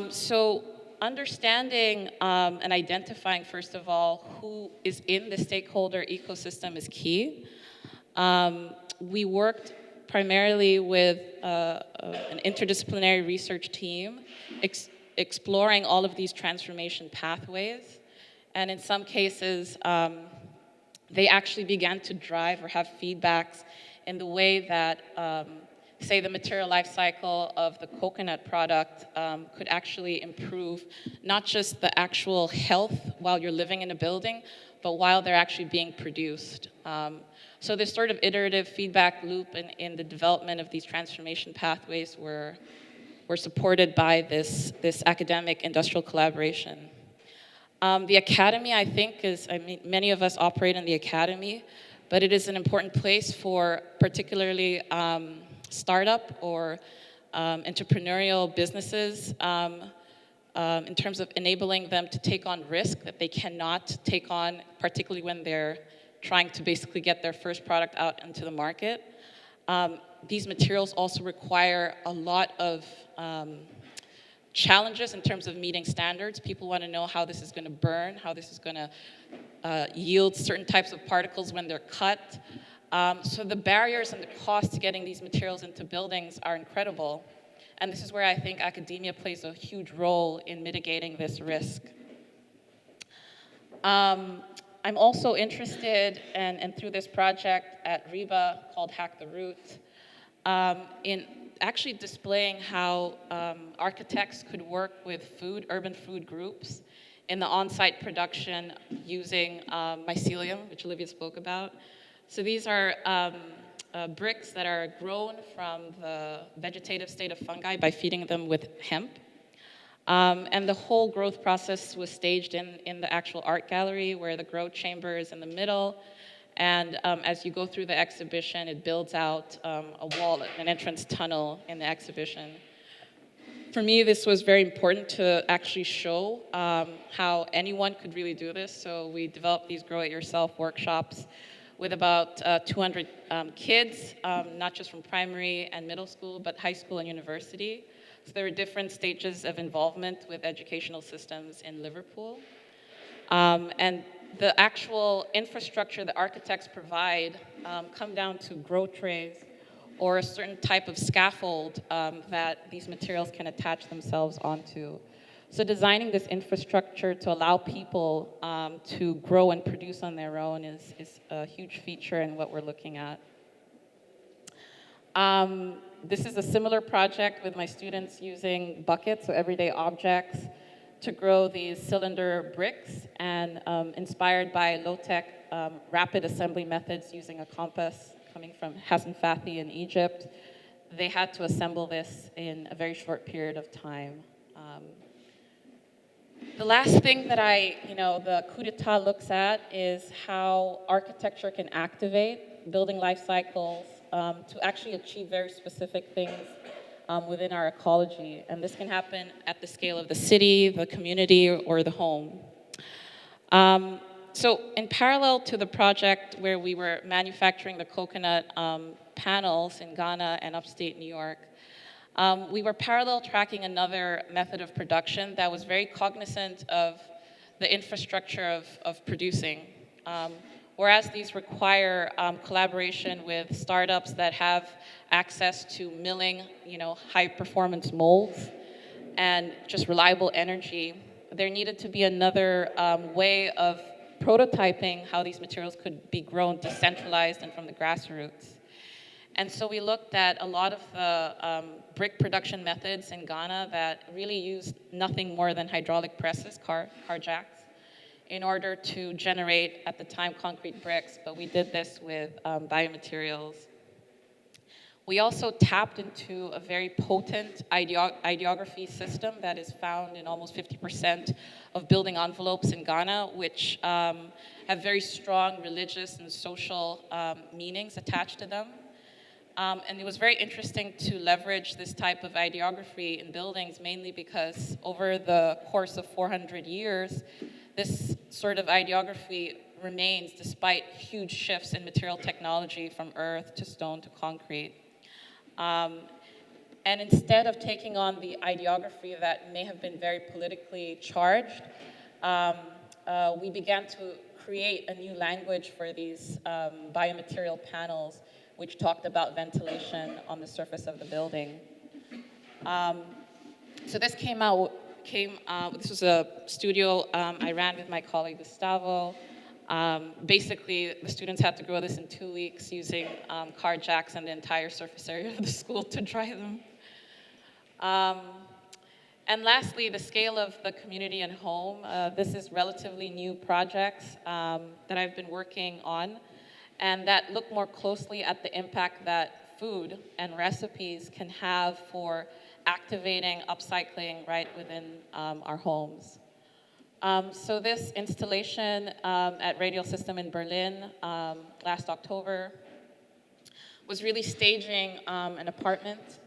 So understanding and identifying, first of all, who is in the stakeholder ecosystem is key. We worked primarily with an interdisciplinary research team, exploring all of these transformation pathways. And in some cases, they actually began to drive or have feedbacks in the way that, say, the material life cycle of the coconut product could actually improve not just the actual health while you're living in a building, but while they're actually being produced. So this sort of iterative feedback loop in the development of these transformation pathways were supported by this academic industrial collaboration. The academy, I think, many of us operate in the academy, but it is an important place for particularly startup or entrepreneurial businesses in terms of enabling them to take on risk that they cannot take on, particularly when they're trying to basically get their first product out into the market. These materials also require a lot of challenges in terms of meeting standards. People want to know how this is going to burn, how this is going to yield certain types of particles when they're cut. So the barriers and the cost to getting these materials into buildings are incredible. And this is where I think academia plays a huge role in mitigating this risk. I'm also interested, and through this project at RIBA called Hack the Root, in actually displaying how architects could work with urban food groups in the on-site production using mycelium, which Olivia spoke about. So these are bricks that are grown from the vegetative state of fungi by feeding them with hemp. And the whole growth process was staged in the actual art gallery, where the grow chamber is in the middle. And as you go through the exhibition, it builds out a wall, an entrance tunnel in the exhibition. For me, this was very important to actually show how anyone could really do this. So we developed these grow-it-yourself workshops with about 200 kids, not just from primary and middle school, but high school and university. So there were different stages of involvement with educational systems in Liverpool. And the actual infrastructure that architects provide come down to grow trays or a certain type of scaffold that these materials can attach themselves onto. So designing this infrastructure to allow people to grow and produce on their own is a huge feature in what we're looking at. This is a similar project with my students using buckets, so everyday objects, to grow these cylinder bricks, and inspired by low-tech rapid assembly methods using a compass coming from Hassan Fathi in Egypt. They had to assemble this in a very short period of time. The last thing that the coup d'etat looks at is how architecture can activate building life cycles to actually achieve very specific things within our ecology. And this can happen at the scale of the city, the community, or the home. So in parallel to the project where we were manufacturing the coconut panels in Ghana and upstate New York, we were parallel tracking another method of production that was very cognizant of the infrastructure of producing. Whereas these require collaboration with startups that have access to milling, high performance molds and just reliable energy, there needed to be another way of prototyping how these materials could be grown decentralized and from the grassroots. And so we looked at a lot of the brick production methods in Ghana that really used nothing more than hydraulic presses, car jacks, in order to generate, at the time, concrete bricks, but we did this with biomaterials. We also tapped into a very potent ideography system that is found in almost 50% of building envelopes in Ghana, which have very strong religious and social meanings attached to them. And it was very interesting to leverage this type of ideography in buildings, mainly because over the course of 400 years, this sort of ideography remains despite huge shifts in material technology from earth to stone to concrete. And instead of taking on the ideography that may have been very politically charged, we began to create a new language for these biomaterial panels, which talked about ventilation on the surface of the building. So this this was a studio I ran with my colleague Gustavo. Basically, the students had to grow this in 2 weeks using car jacks and the entire surface area of the school to dry them. And lastly, the scale of the community and home. This is relatively new projects that I've been working on, and that look more closely at the impact that food and recipes can have for activating upcycling right within our homes. So this installation at Radial System in Berlin last October was really staging an apartment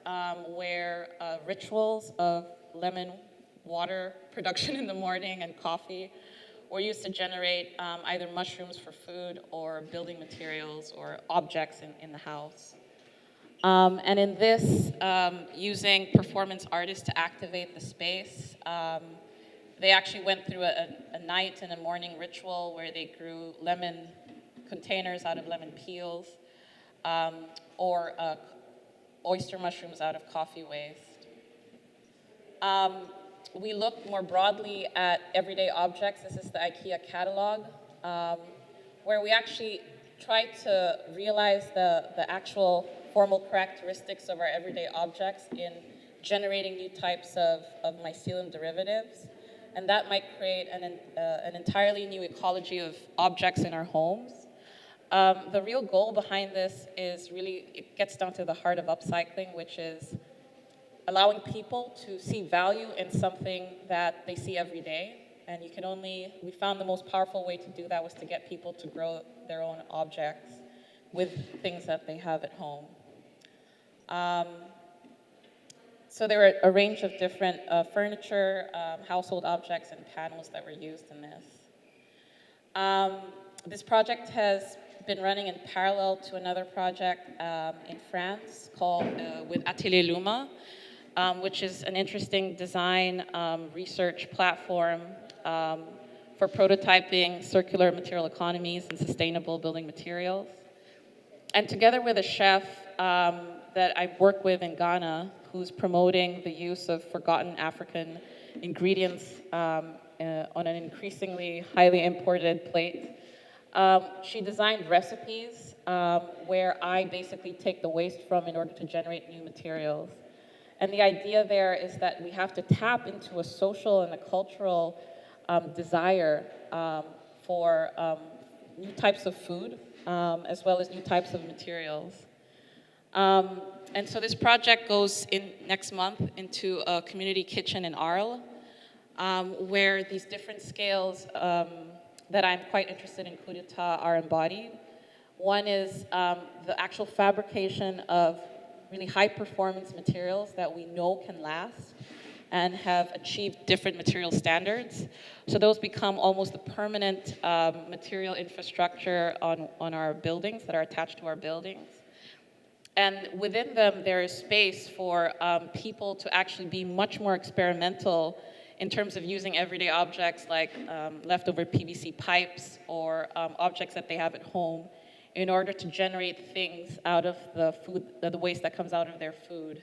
where rituals of lemon water production in the morning and coffee were used to generate either mushrooms for food or building materials or objects in the house. And in this, using performance artists to activate the space, they actually went through a night and a morning ritual where they grew lemon containers out of lemon peels or oyster mushrooms out of coffee waste. We looked more broadly at everyday objects. This is the IKEA catalog, where we actually tried to realize the actual formal characteristics of our everyday objects in generating new types of mycelium derivatives. And that might create an entirely new ecology of objects in our homes. The real goal behind this is really, it gets down to the heart of upcycling, which is allowing people to see value in something that they see every day. And we found the most powerful way to do that was to get people to grow their own objects with things that they have at home. So there were a range of different furniture, household objects, and panels that were used in this. This project has been running in parallel to another project in France called with Atelier Luma, which is an interesting design research platform for prototyping circular material economies and sustainable building materials. And together with a chef that I work with in Ghana, who's promoting the use of forgotten African ingredients on an increasingly highly imported plate, she designed recipes where I basically take the waste from in order to generate new materials. And the idea there is that we have to tap into a social and a cultural desire for new types of food, as well as new types of materials. And so this project goes in next month into a community kitchen in Arles, where these different scales that I'm quite interested in coup d'etat are embodied. One is the actual fabrication of really high performance materials that we know can last and have achieved different material standards. So those become almost the permanent material infrastructure on our buildings that are attached to our buildings. And within them, there is space for people to actually be much more experimental in terms of using everyday objects like leftover PVC pipes or objects that they have at home in order to generate things out of the food, the waste that comes out of their food,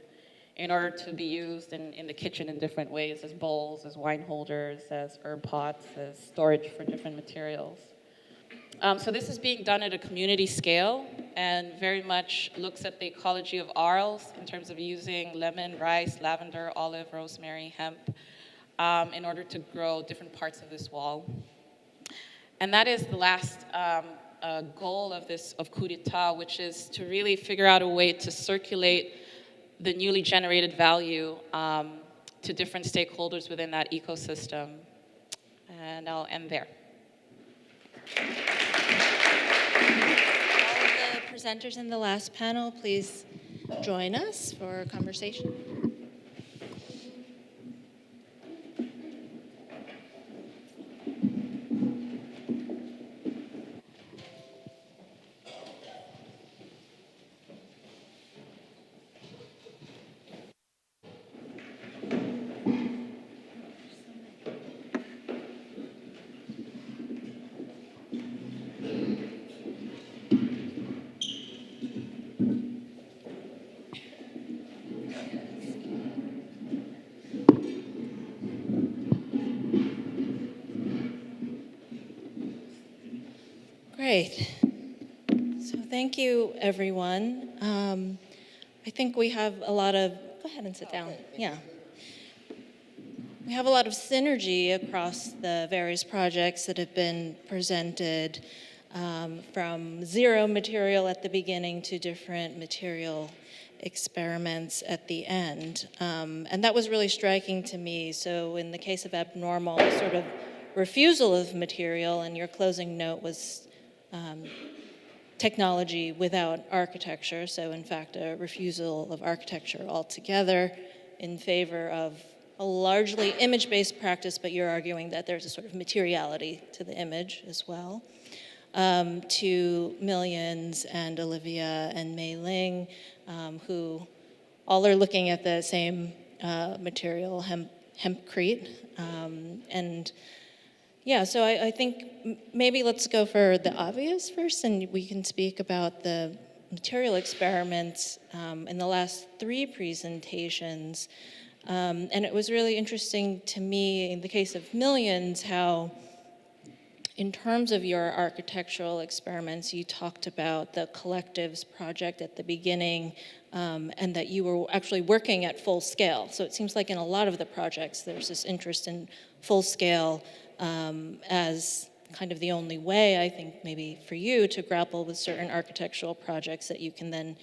in order to be used in the kitchen in different ways, as bowls, as wine holders, as herb pots, as storage for different materials. So this is being done at a community scale and very much looks at the ecology of Arles in terms of using lemon, rice, lavender, olive, rosemary, hemp in order to grow different parts of this wall. And that is the last goal of coup d'etat, which is to really figure out a way to circulate the newly generated value to different stakeholders within that ecosystem. And I'll end there. All of the presenters in the last panel, please join us for a conversation. Great. So thank you, everyone. I think we have a lot of, go ahead and sit down. Yeah. We have a lot of synergy across the various projects that have been presented, from zero material at the beginning to different material experiments at the end. And that was really striking to me. So in the case of abnormal, sort of refusal of material, and your closing note was technology without architecture, so in fact a refusal of architecture altogether in favor of a largely image-based practice, but you're arguing that there's a sort of materiality to the image as well. To MILLIØNS and Olivia and Mae-Ling, who all are looking at the same material, hempcrete, and yeah, so I think maybe let's go for the obvious first, and we can speak about the material experiments in the last three presentations. And it was really interesting to me, in the case of MILLIØNS, how in terms of your architectural experiments, you talked about the collectives project at the beginning, and that you were actually working at full scale. So it seems like in a lot of the projects, there's this interest in full scale as kind of the only way, I think, maybe for you to grapple with certain architectural projects that you can then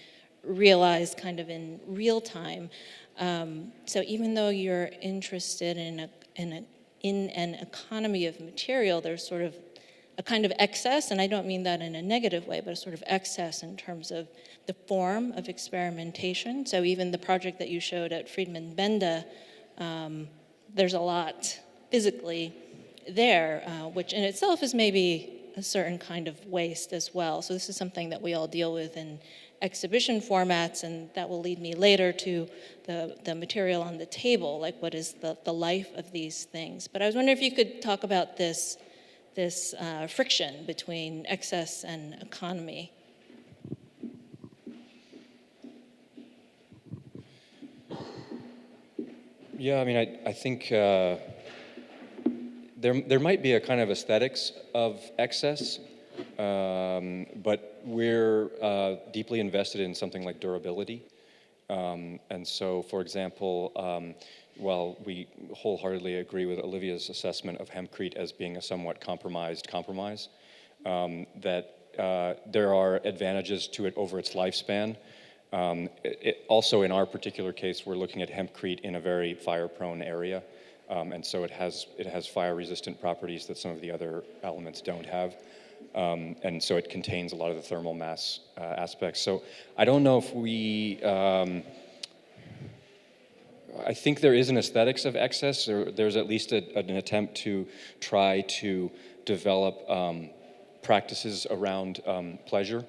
realize kind of in real time. So even though you're interested in an economy of material, there's sort of a kind of excess, and I don't mean that in a negative way, but a sort of excess in terms of the form of experimentation. So even the project that you showed at Friedman Benda, there's a lot physically there, which in itself is maybe a certain kind of waste as well. So this is something that we all deal with in exhibition formats, and that will lead me later to the material on the table, like what is the life of these things. But I was wondering if you could talk about this friction between excess and economy. Yeah, I mean, I think there might be a kind of aesthetics of excess, but we're deeply invested in something like durability. And so, for example, while we wholeheartedly agree with Olivia's assessment of Hempcrete as being a somewhat compromised compromise, that there are advantages to it over its lifespan. Also, in our particular case, we're looking at Hempcrete in a very fire-prone area, and so it has fire-resistant properties that some of the other elements don't have. And so it contains a lot of the thermal mass aspects. So I don't know if we, I think there is an aesthetics of excess. There's at least an attempt to try to develop practices around pleasure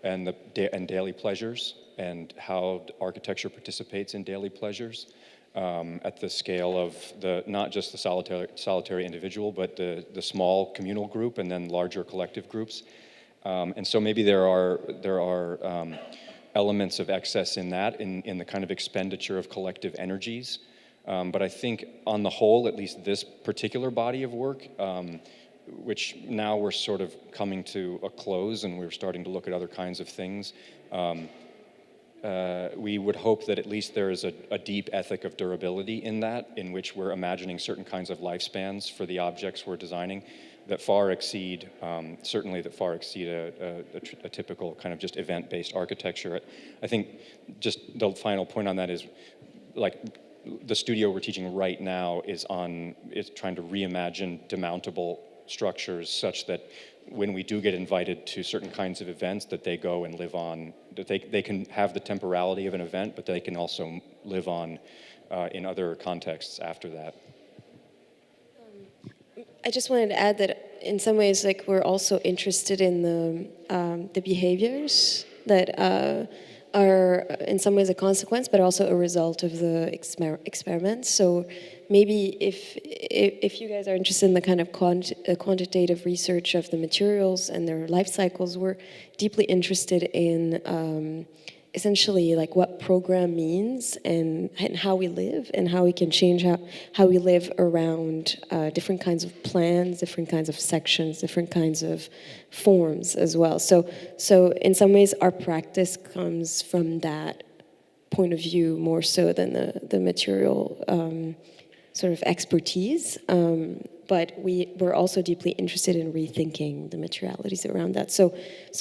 and daily pleasures, and how architecture participates in daily pleasures. At the scale of not just the solitary individual, but the small communal group and then larger collective groups. And so maybe there are elements of excess in that, in the kind of expenditure of collective energies. But I think on the whole, at least this particular body of work, which now we're sort of coming to a close and we're starting to look at other kinds of things, we would hope that at least there is a deep ethic of durability in that, in which we're imagining certain kinds of lifespans for the objects we're designing that far exceed, certainly that far exceed a typical kind of just event-based architecture. I think just the final point on that is, like, the studio we're teaching right now is trying to reimagine demountable structures such that when we do get invited to certain kinds of events, that they go and live on, that they can have the temporality of an event, but they can also live on in other contexts after that. I just wanted to add that in some ways, like, we're also interested in the behaviors that are in some ways a consequence, but also a result of the experiment. So maybe if you guys are interested in the kind of quantitative research of the materials and their life cycles, we're deeply interested in essentially like what program means and how we live and how we can change how we live around different kinds of plans, different kinds of sections, different kinds of forms as well. So in some ways our practice comes from that point of view more so than the material sort of expertise, but we're also deeply interested in rethinking the materialities around that. So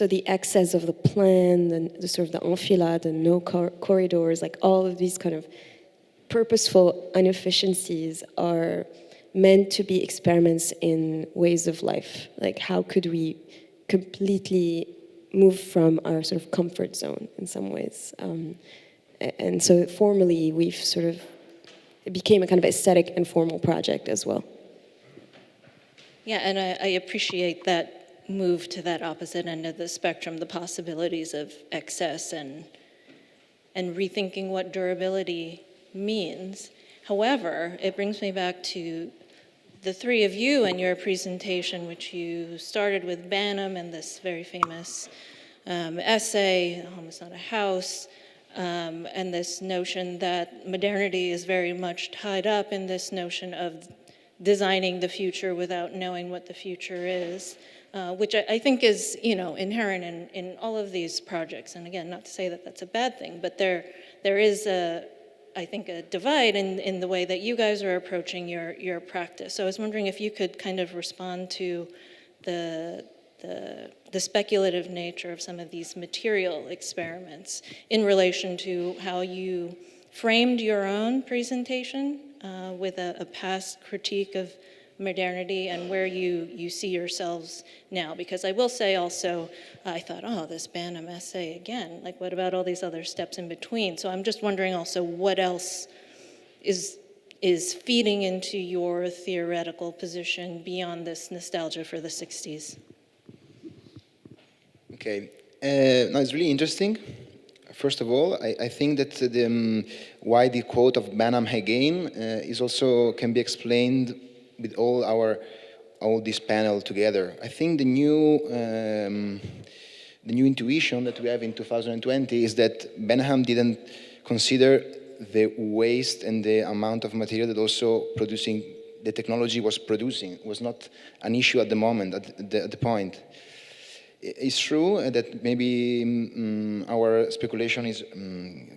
the excess of the plan, the sort of the enfilade, the no corridors, like all of these kind of purposeful inefficiencies are meant to be experiments in ways of life. Like, how could we completely move from our sort of comfort zone in some ways? And so formally, it became a kind of aesthetic and formal project as well. Yeah, and I appreciate that move to that opposite end of the spectrum, the possibilities of excess and rethinking what durability means. However, it brings me back to the three of you and your presentation, which you started with Banham and this very famous essay, Home is Not a House, and this notion that modernity is very much tied up in this notion of designing the future without knowing what the future is, which I think is, inherent in all of these projects. And again, not to say that that's a bad thing, but there is I think a divide in the way that you guys are approaching your practice. So I was wondering if you could kind of respond to the speculative nature of some of these material experiments in relation to how you framed your own presentation with a past critique of modernity and where you see yourselves now. Because I will say also, I thought, this Banham essay again, like what about all these other steps in between? So I'm just wondering also what else is feeding into your theoretical position beyond this nostalgia for the 60s? Okay, no, it's really interesting. First of all, I think that why the quote of Banham again is also can be explained with all this panel together. I think the new intuition that we have in 2020 is that Banham didn't consider the waste and the amount of material that also the technology was producing. It was not an issue at the moment, at the point. It's true that maybe our speculation is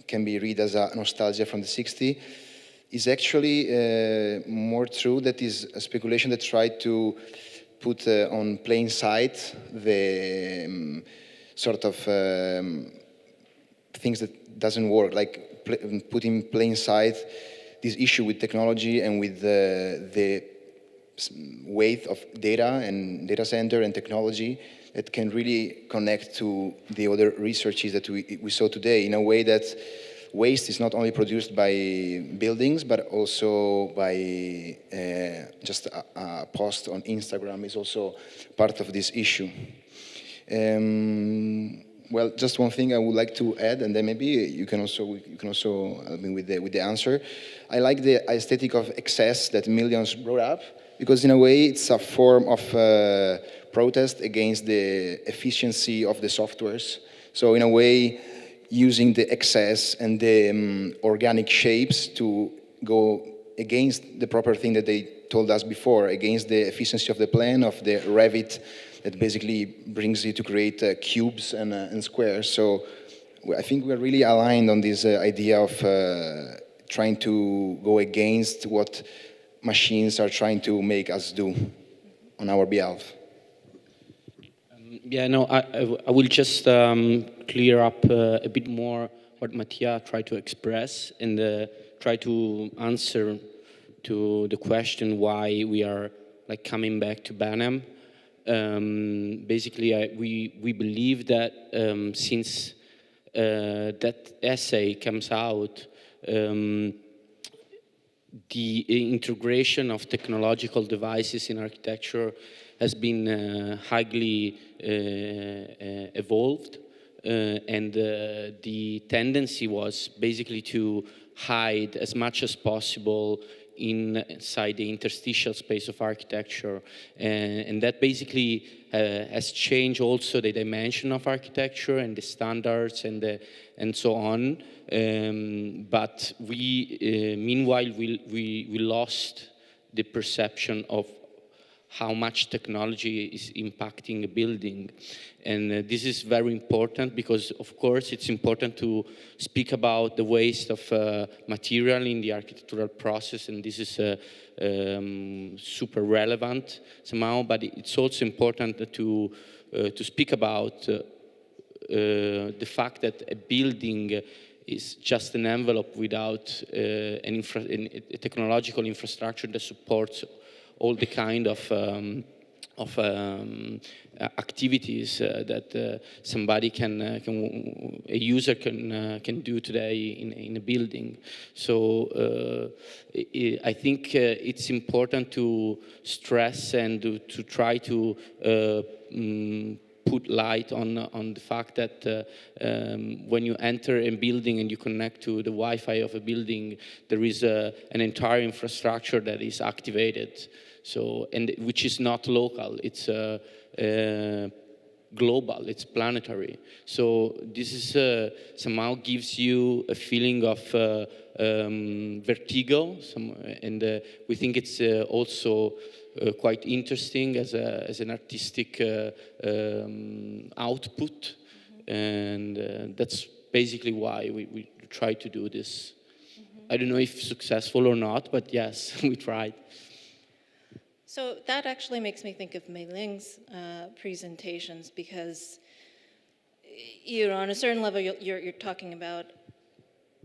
can be read as a nostalgia from the 60s. Is actually more true. That is a speculation that tried to put on plain sight the sort of things that doesn't work, like put in plain sight this issue with technology and with the weight of data and data center and technology that can really connect to the other researches that we saw today in a way that waste is not only produced by buildings, but also by just a post on Instagram is also part of this issue. Well, just one thing I would like to add, and then maybe you can also help me with the answer. I like the aesthetic of excess that MILLIØNS brought up, because in a way it's a form of protest against the efficiency of the softwares. So in a way, using the excess and the organic shapes to go against the proper thing that they told us before, against the efficiency of the plan, of the Revit that basically brings you to create cubes and squares. So I think we're really aligned on this idea of trying to go against what machines are trying to make us do on our behalf. Yeah, no, I will just clear up a bit more what Mattia tried to express and try to answer to the question why we are like coming back to Banham. Basically, we believe that since that essay comes out, the integration of technological devices in architecture has been highly evolved, and the tendency was basically to hide as much as possible inside the interstitial space of architecture, and that basically has changed also the dimension of architecture and the standards and so on. But we, meanwhile, we lost the perception of how much technology is impacting a building. And this is very important because, of course, it's important to speak about the waste of material in the architectural process, and this is super relevant somehow, but it's also important to speak about the fact that a building is just an envelope without a technological infrastructure that supports all the kind of activities that somebody a user can do today in a building. So I think it's important to stress and to try to put light on the fact that when you enter a building and you connect to the Wi-Fi of a building, there is an entire infrastructure that is activated. So, and which is not local, it's global, it's planetary. So this is somehow gives you a feeling of vertigo, and we think it's also quite interesting as an artistic output, and that's basically why we try to do this. I don't know if successful or not, but yes, we tried. So that actually makes me think of Mae-Ling's presentations, because on a certain level you're talking about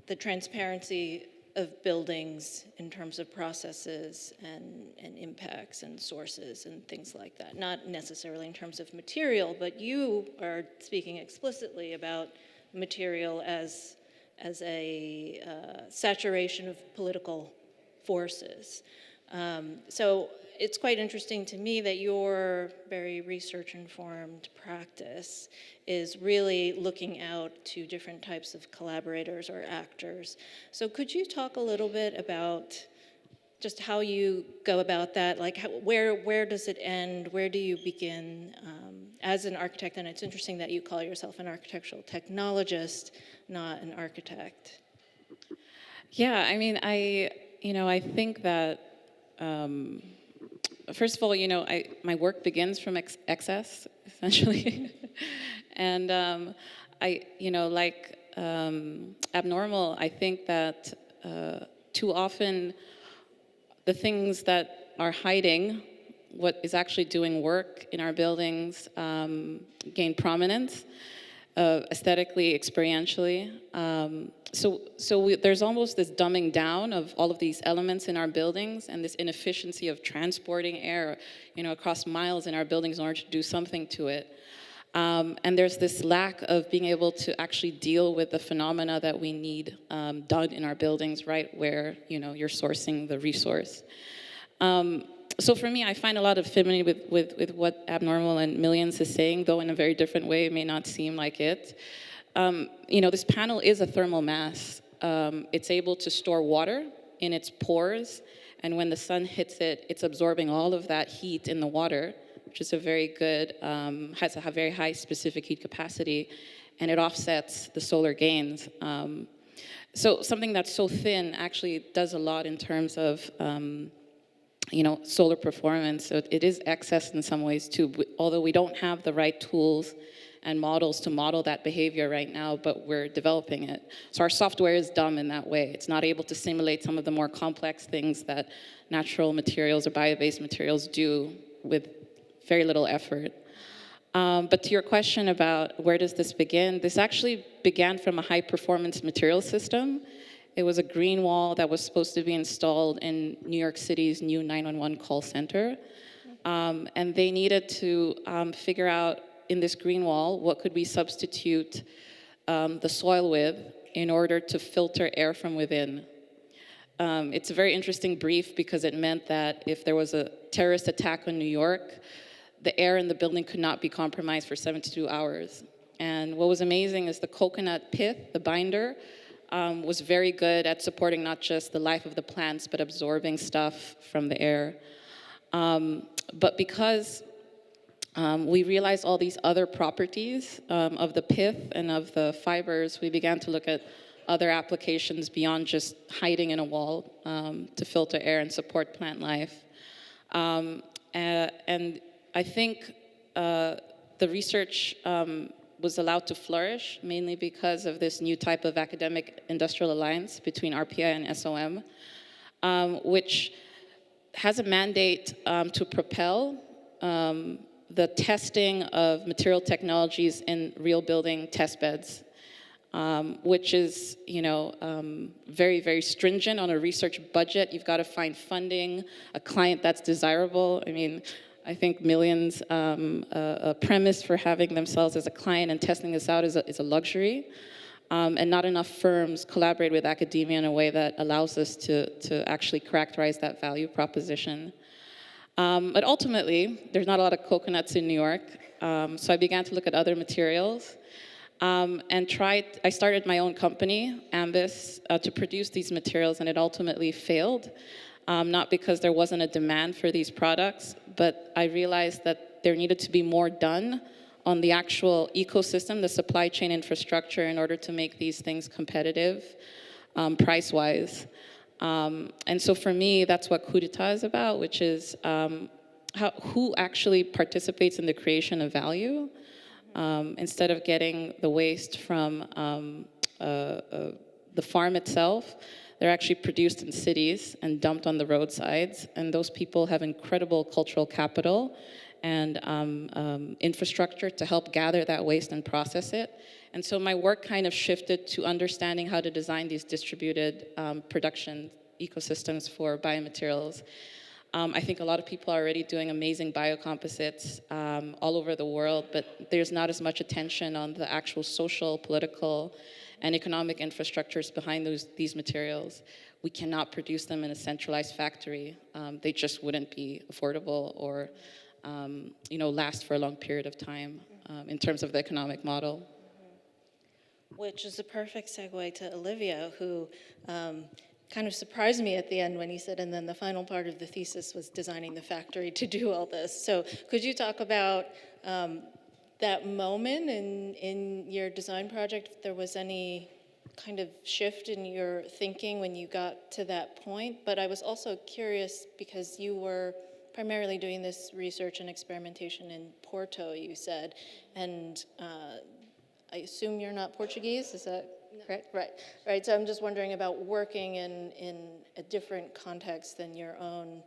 the transparency of buildings in terms of processes and impacts and sources and things like that. Not necessarily in terms of material, but you are speaking explicitly about material as a saturation of political forces. So it's quite interesting to me that your very research-informed practice is really looking out to different types of collaborators or actors. So could you talk a little bit about just how you go about that? Like, where does it end? Where do you begin as an architect? And it's interesting that you call yourself an architectural technologist, not an architect. Yeah, I mean, I think that first of all, my work begins from excess, essentially. And like Abnormal, I think that too often the things that are hiding what is actually doing work in our buildings gain prominence, aesthetically, experientially. There's almost this dumbing down of all of these elements in our buildings and this inefficiency of transporting air, across miles in our buildings in order to do something to it. And there's this lack of being able to actually deal with the phenomena that we need done in our buildings, right where you're sourcing the resource. So for me, I find a lot of affinity with what Abnormal and MILLIØNS is saying, though in a very different way. It may not seem like it. This panel is a thermal mass. It's able to store water in its pores, and when the sun hits it, it's absorbing all of that heat in the water, which is a very good, has a very high specific heat capacity, and it offsets the solar gains. So something that's so thin actually does a lot in terms of solar performance. So it is excess in some ways too, although we don't have the right tools and models to model that behavior right now, but we're developing it. So our software is dumb in that way. It's not able to simulate some of the more complex things that natural materials or bio-based materials do with very little effort. But to your question about where does this begin, this actually began from a high-performance material system. It was a green wall that was supposed to be installed in New York City's new 911 call center. And they needed to figure out in this green wall, what could we substitute the soil with in order to filter air from within? It's a very interesting brief because it meant that if there was a terrorist attack on New York, the air in the building could not be compromised for 72 hours. And what was amazing is the coconut pith, the binder, was very good at supporting not just the life of the plants, but absorbing stuff from the air. But because we realized all these other properties of the pith and of the fibers, we began to look at other applications beyond just hiding in a wall to filter air and support plant life. And I think the research was allowed to flourish mainly because of this new type of academic industrial alliance between RPI and SOM, which has a mandate to propel the testing of material technologies in real building test beds, which is, very, very stringent on a research budget. You've got to find funding, a client that's desirable. I think MILLIØNS' a premise for having themselves as a client and testing this out is a luxury. And not enough firms collaborate with academia in a way that allows us to actually characterize that value proposition. But ultimately, there's not a lot of coconuts in New York, so I began to look at other materials and I started my own company, Ambis, to produce these materials, and it ultimately failed. Not because there wasn't a demand for these products, but I realized that there needed to be more done on the actual ecosystem, the supply chain infrastructure, in order to make these things competitive, price-wise. And so for me, that's what Curated is about, which is who actually participates in the creation of value, instead of getting the waste from the farm itself. They're actually produced in cities and dumped on the roadsides, and those people have incredible cultural capital and infrastructure to help gather that waste and process it. And so my work kind of shifted to understanding how to design these distributed production ecosystems for biomaterials. I think a lot of people are already doing amazing biocomposites all over the world, but there's not as much attention on the actual social, political, and economic infrastructures behind these materials. We cannot produce them in a centralized factory. They just wouldn't be affordable or last for a long period of time in terms of the economic model. Which is a perfect segue to Olivia, who kind of surprised me at the end when he said, and then the final part of the thesis was designing the factory to do all this. So could you talk about that moment in your design project, if there was any kind of shift in your thinking when you got to that point? But I was also curious because you were primarily doing this research and experimentation in Porto, you said, and I assume you're not Portuguese, is that correct? Right, so I'm just wondering about working in a different context than your own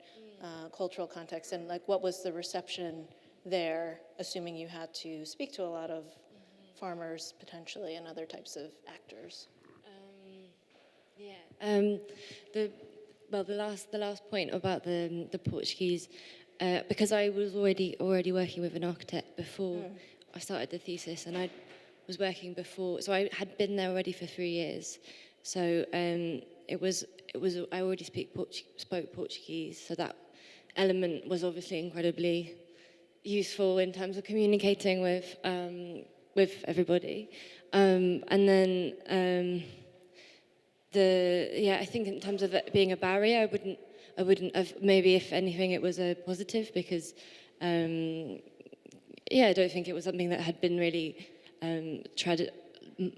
cultural context, and like what was the reception there, assuming you had to speak to a lot of farmers potentially and other types of actors? The last point about the Portuguese, because I was already working with an architect before I started the thesis, and I was working before, so I had been there already for 3 years. So it was I already spoke Portuguese, so that element was obviously incredibly useful in terms of communicating with everybody, and then. I think in terms of it being a barrier, I wouldn't have, maybe if anything it was a positive, because I don't think it was something that had been really tried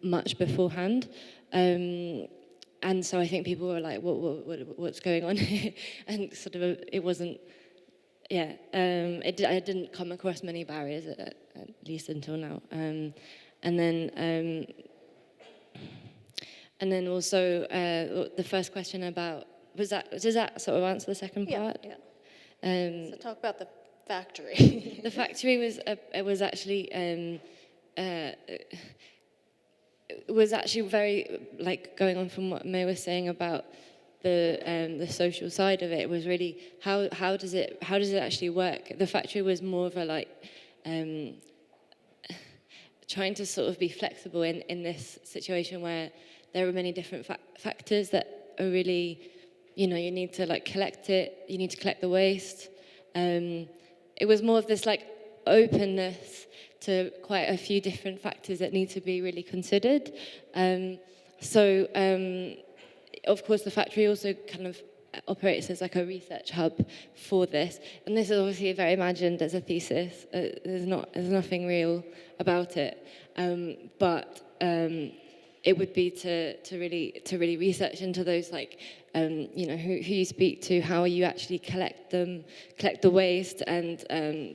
much beforehand, and so I think people were like, what's going on here? And sort of it wasn't, I didn't come across many barriers at least until now, and then also the first question about, does that sort of answer the second part? Yeah. So talk about the factory. The factory was actually very, like, going on from what May was saying about the social side of it. It was really how does it actually work? The factory was more of a trying to sort of be flexible in this situation where there are many different factors that are really, you need to collect it, you need to collect the waste. It was more of this openness to quite a few different factors that need to be really considered. Of course, the factory also kind of operates as a research hub for this. And this is obviously very imagined as a thesis. There's nothing real about it. But it would be to really research into those who you speak to, how you actually collect the waste, and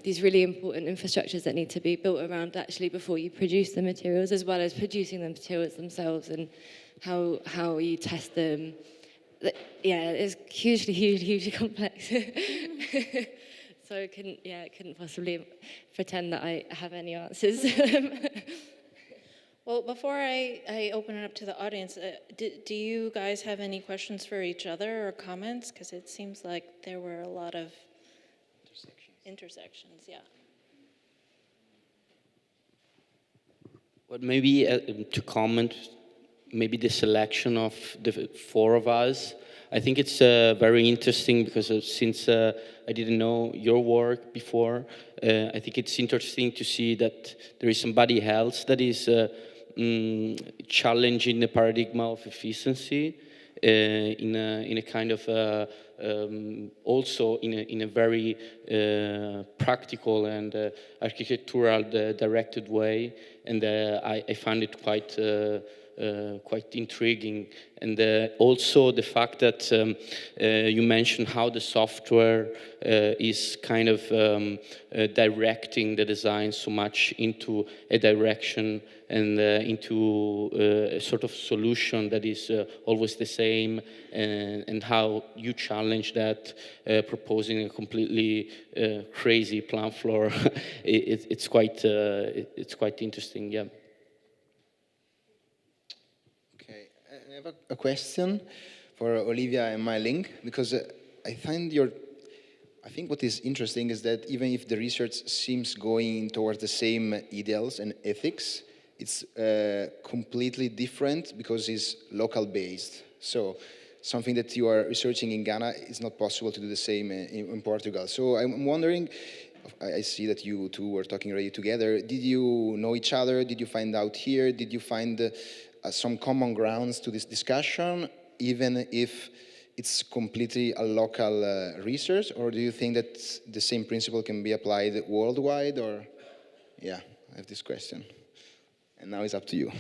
these really important infrastructures that need to be built around actually before you produce the materials, as well as producing the materials themselves, and how you test them. It's hugely complex. So I couldn't possibly pretend that I have any answers. Well, before I open it up to the audience, do you guys have any questions for each other or comments? Because it seems like there were a lot of intersections, yeah. Well, maybe to comment, maybe the selection of the four of us. I think it's very interesting because since I didn't know your work before, I think it's interesting to see that there is somebody else that is challenging the paradigm of efficiency in a kind of also in a very practical and architectural directed way, and I find it quite intriguing. And also the fact that you mentioned how the software is kind of directing the design so much into a direction and into a sort of solution that is always the same, and how you challenge that, proposing a completely crazy plant floor. It's quite interesting, yeah. I have a question for Olivia and Mae-Ling, because I think what is interesting is that even if the research seems going towards the same ideals and ethics, it's completely different because it's local based. So something that you are researching in Ghana is not possible to do the same in Portugal. So I'm wondering, I see that you two were talking already together. Did you know each other? Did you find out here? Did you find some common grounds to this discussion, even if it's completely a local research? Or do you think that the same principle can be applied worldwide? Or, yeah, I have this question. And now it's up to you.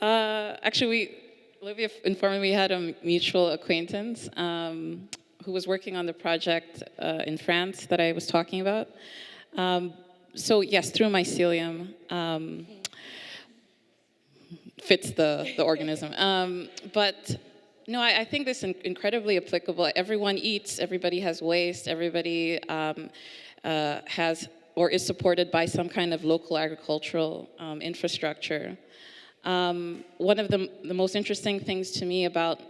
Actually, Olivia informed me we had a mutual acquaintance. who was working on the project in France that I was talking about. So yes, through mycelium, fits the organism. But no, I think this is incredibly applicable. Everyone eats, everybody has waste, everybody has or is supported by some kind of local agricultural infrastructure. One of the most interesting things to me about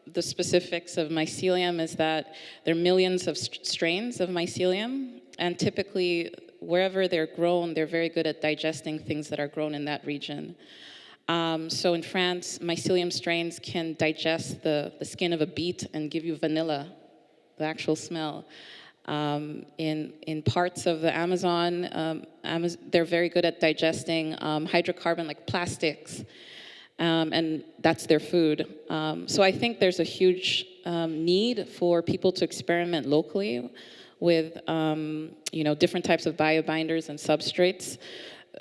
the specifics of mycelium is that there are millions of strains of mycelium, and typically wherever they're grown, they're very good at digesting things that are grown in that region. So in France, mycelium strains can digest the skin of a beet and give you vanilla, the actual smell. In parts of the Amazon, they're very good at digesting hydrocarbon like plastics, and that's their food. So I think there's a huge need for people to experiment locally with different types of biobinders and substrates.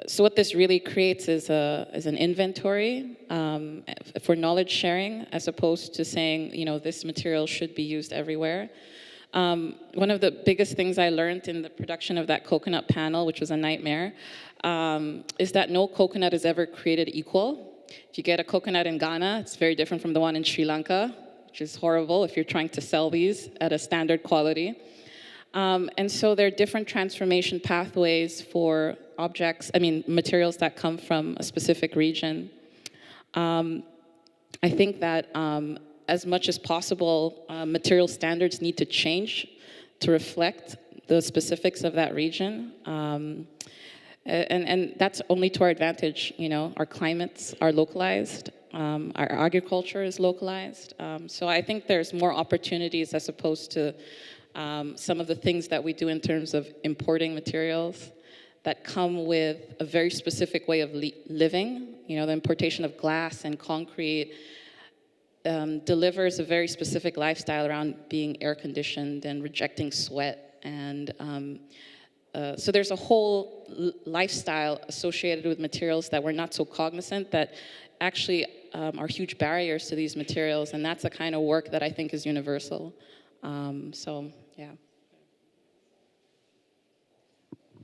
So what this really creates is an inventory for knowledge sharing, as opposed to saying, this material should be used everywhere. One of the biggest things I learned in the production of that coconut panel, which was a nightmare, is that no coconut is ever created equal. If you get a coconut in Ghana, it's very different from the one in Sri Lanka, which is horrible if you're trying to sell these at a standard quality. And so there are different transformation pathways for materials that come from a specific region. I think that as much as possible, material standards need to change to reflect the specifics of that region. And that's only to our advantage. Our climates are localized, our agriculture is localized. So I think there's more opportunities as opposed to some of the things that we do in terms of importing materials that come with a very specific way of living. The importation of glass and concrete delivers a very specific lifestyle around being air conditioned and rejecting sweat. And so there's a whole lifestyle associated with materials that we're not so cognizant that actually are huge barriers to these materials. And that's the kind of work that I think is universal. So, yeah.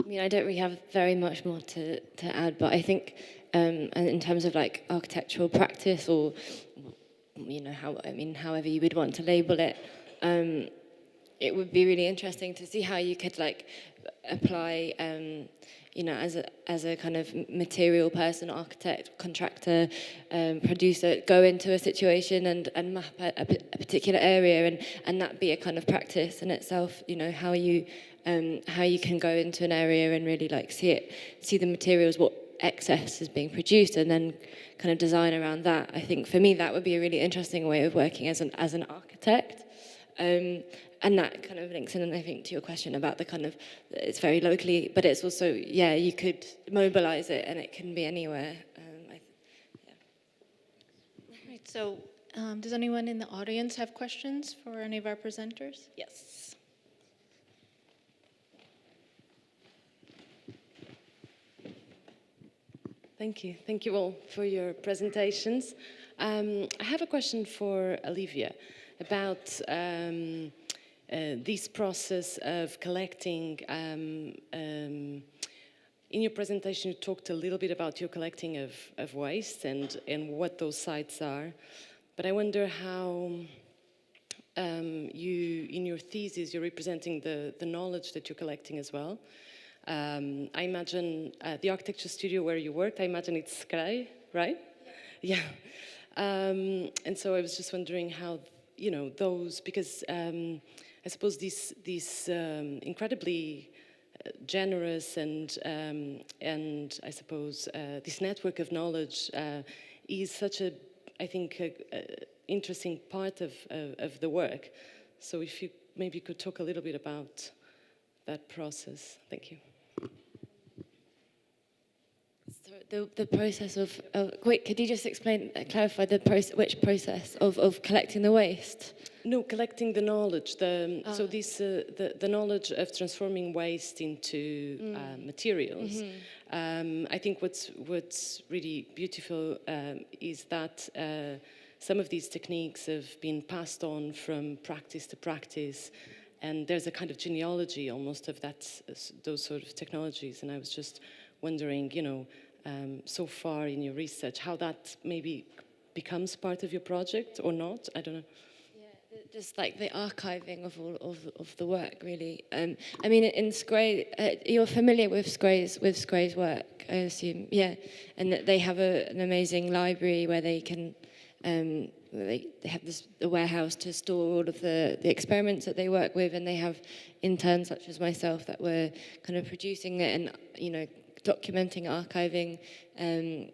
I don't really have very much more to add, but I think in terms of like architectural practice or however you would want to label it, it would be really interesting to see how you could like apply, as a kind of material person, architect, contractor, producer, go into a situation and map a particular area and that be a kind of practice in itself. How you can go into an area and really like see the materials, what excess is being produced, and then kind of design around that. I think for me that would be a really interesting way of working as an architect. And that kind of links in, I think, to your question about the kind of, it's very locally, but it's also, you could mobilize it and it can be anywhere. Right, so does anyone in the audience have questions for any of our presenters? Yes. Thank you. Thank you all for your presentations. I have a question for Olivia about this process of collecting. In your presentation, you talked a little bit about your collecting of waste and what those sites are. But I wonder how in your thesis, you're representing the knowledge that you're collecting as well. I imagine the architecture studio where you worked, I imagine it's Scray, right? Yeah. And so I was just wondering how, those, because I suppose this incredibly generous and I suppose this network of knowledge is such a, I think, interesting part of the work. So if you maybe could talk a little bit about that process. Thank you. So the process of wait, could you just clarify which process of collecting the waste? No, collecting the knowledge. So this the knowledge of transforming waste into materials. I think what's really beautiful is that some of these techniques have been passed on from practice to practice, and there's a kind of genealogy almost of those sort of technologies. And I was just wondering, so far in your research, how that maybe becomes part of your project or not? I don't know. Just like the archiving of all of the work, really. I mean, in Scray, you're familiar with Scray's work, I assume, yeah. And that they have an amazing library where they can, they have a warehouse to store all of the experiments that they work with, and they have interns such as myself that were kind of producing it and documenting, archiving, and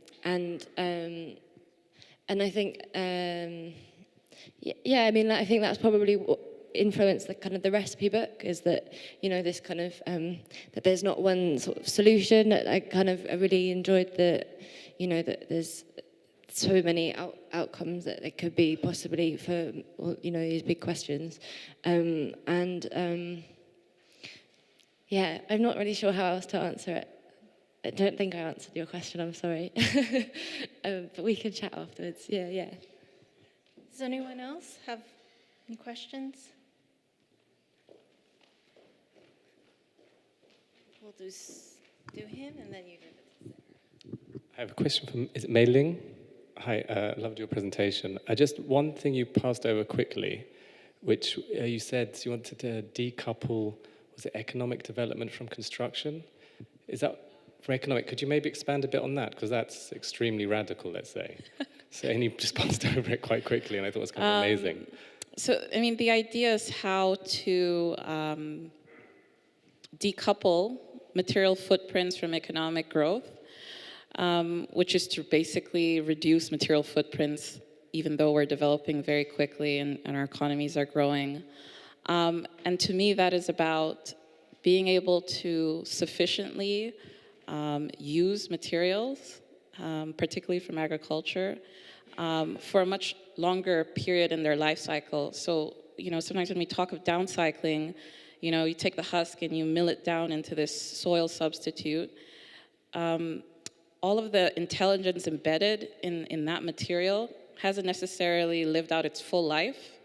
I think. Yeah, I mean, I think that's probably what influenced the kind of the recipe book, is that, this kind of, that there's not one sort of solution. I really enjoyed that there's so many outcomes that there could be possibly for, these big questions. Yeah, I'm not really sure how else to answer it. I don't think I answered your question, I'm sorry. But we can chat afterwards, yeah. Does anyone else have any questions? We'll do him, and then you do it. I have a question from, is it Mae-Ling? Hi, loved your presentation. One thing you passed over quickly, which you said you wanted to decouple, was it economic development from construction? Is that for economic? Could you maybe expand a bit on that? Because that's extremely radical, let's say. So, and you just passed over it quite quickly, and I thought it was kind of amazing. So, I mean, the idea is how to decouple material footprints from economic growth, which is to basically reduce material footprints, even though we're developing very quickly and our economies are growing. And to me, that is about being able to sufficiently use materials, particularly from agriculture, for a much longer period in their life cycle. So, sometimes when we talk of downcycling, you take the husk and you mill it down into this soil substitute. All of the intelligence embedded in that material hasn't necessarily lived out its full life.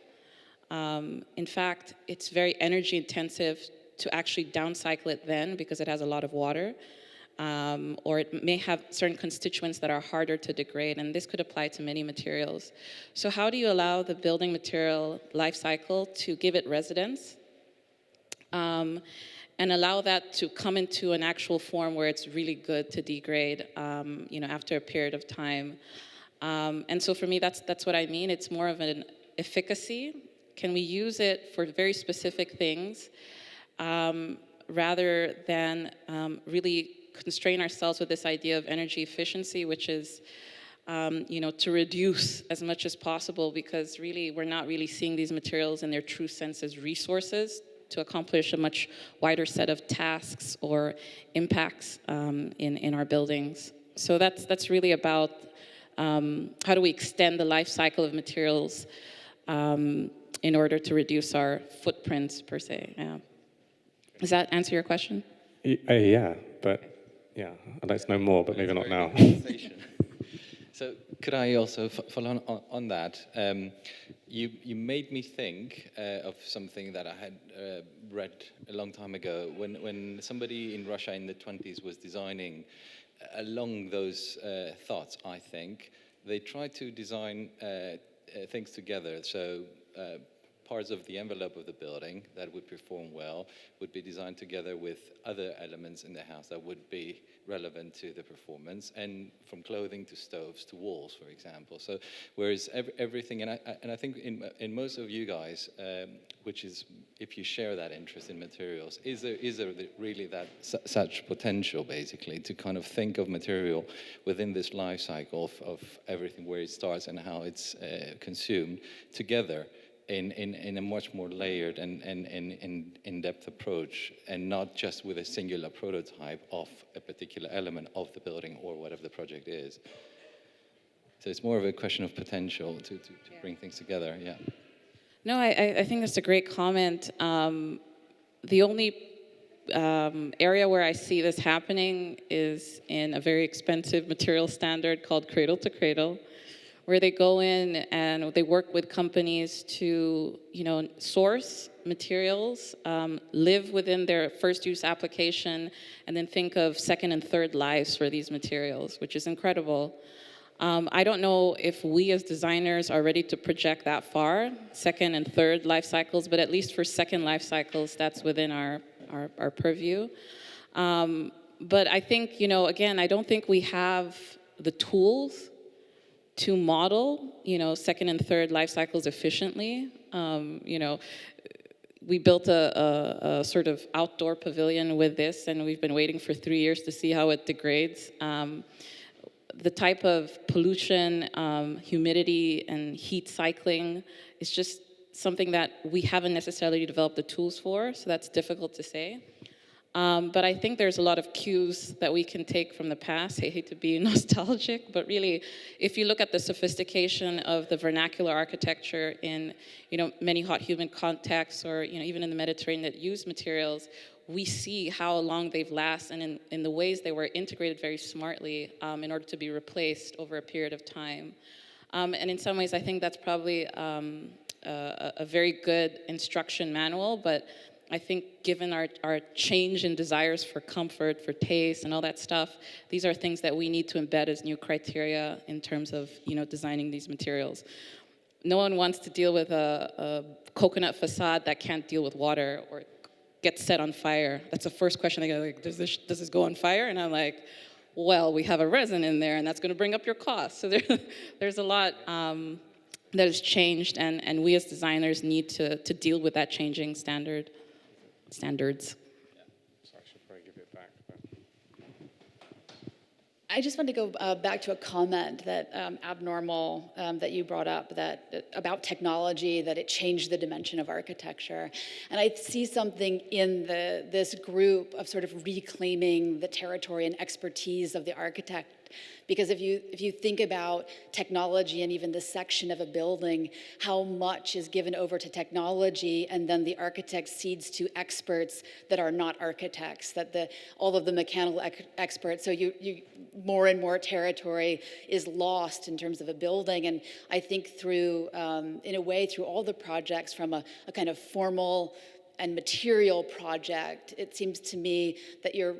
In fact, it's very energy intensive to actually downcycle it then, because it has a lot of water. Or it may have certain constituents that are harder to degrade, and this could apply to many materials. So how do you allow the building material life cycle to give it residence, and allow that to come into an actual form where it's really good to degrade, after a period of time? And so for me, that's what I mean. It's more of an efficacy. Can we use it for very specific things, rather than really constrain ourselves with this idea of energy efficiency, which is, to reduce as much as possible, because really we're not really seeing these materials in their true sense as resources to accomplish a much wider set of tasks or impacts in our buildings. So that's really about how do we extend the life cycle of materials in order to reduce our footprints per se. Yeah. Does that answer your question? Yeah, but yeah, I'd like to know more, but maybe not now. So could I also follow on that? You made me think of something that I had read a long time ago, when somebody in Russia in the 20s was designing along those thoughts, I think. They tried to design things together. So parts of the envelope of the building that would perform well would be designed together with other elements in the house that would be relevant to the performance, and from clothing to stoves to walls, for example. So whereas everything, and I think in most of you guys, which is if you share that interest in materials, is there really that such potential basically to kind of think of material within this life cycle of everything, where it starts and how it's consumed together in a much more layered and in-depth approach, and not just with a singular prototype of a particular element of the building or whatever the project is. So it's more of a question of potential to bring things together, yeah. No, I think that's a great comment. The only area where I see this happening is in a very expensive material standard called cradle to cradle, where they go in and they work with companies to, source materials, live within their first use application, and then think of second and third lives for these materials, which is incredible. I don't know if we as designers are ready to project that far, second and third life cycles, but at least for second life cycles, that's within our purview. But I think, again, I don't think we have the tools to model, second and third life cycles efficiently. We built a sort of outdoor pavilion with this, and we've been waiting for 3 years to see how it degrades. The type of pollution, humidity, and heat cycling is just something that we haven't necessarily developed the tools for, so that's difficult to say. But I think there's a lot of cues that we can take from the past. I hate to be nostalgic, but really, if you look at the sophistication of the vernacular architecture in, many hot humid contexts, or even in the Mediterranean that use materials, we see how long they've lasted and in the ways they were integrated very smartly in order to be replaced over a period of time. And in some ways, I think that's probably a very good instruction manual, but I think given our change in desires for comfort, for taste, and all that stuff, these are things that we need to embed as new criteria in terms of, designing these materials. No one wants to deal with a coconut facade that can't deal with water or gets set on fire. That's the first question they go, like, does this go on fire? And I'm like, well, we have a resin in there, and that's going to bring up your cost. So there's a lot that has changed, and we as designers need to deal with that changing standards. Yeah. Sorry, I should probably give it back. I just want to go back to a comment that abnormal that you brought up about technology, that it changed the dimension of architecture. And I see something in this group of sort of reclaiming the territory and expertise of the architect. Because if you think about technology and even this section of a building, how much is given over to technology, and then the architect cedes to experts that are not architects, that all of the mechanical experts, so you more and more territory is lost in terms of a building. And I think through, in a way, through all the projects, from a kind of formal and material project, it seems to me that you're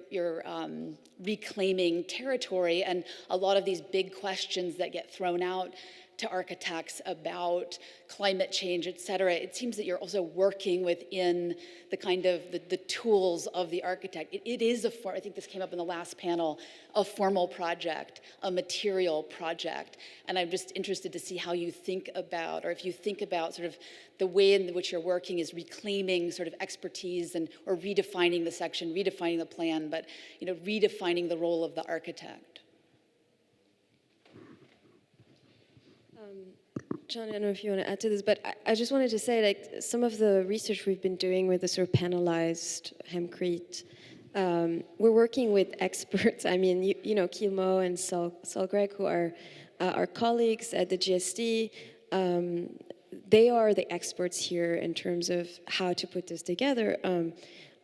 reclaiming territory, and a lot of these big questions that get thrown out to architects about climate change, et cetera, it seems that you're also working within the kind of the tools of the architect. It is I think this came up in the last panel, a formal project, a material project. And I'm just interested to see how you think about, or if you think about sort of the way in which you're working is reclaiming sort of expertise or redefining the section, redefining the plan, but redefining the role of the architect. John, I don't know if you want to add to this, but I just wanted to say, like, some of the research we've been doing with the sort of panelized Hempcrete, we're working with experts. I mean, Kilmo and Saul Gregg, who are our colleagues at the GSD, they are the experts here in terms of how to put this together.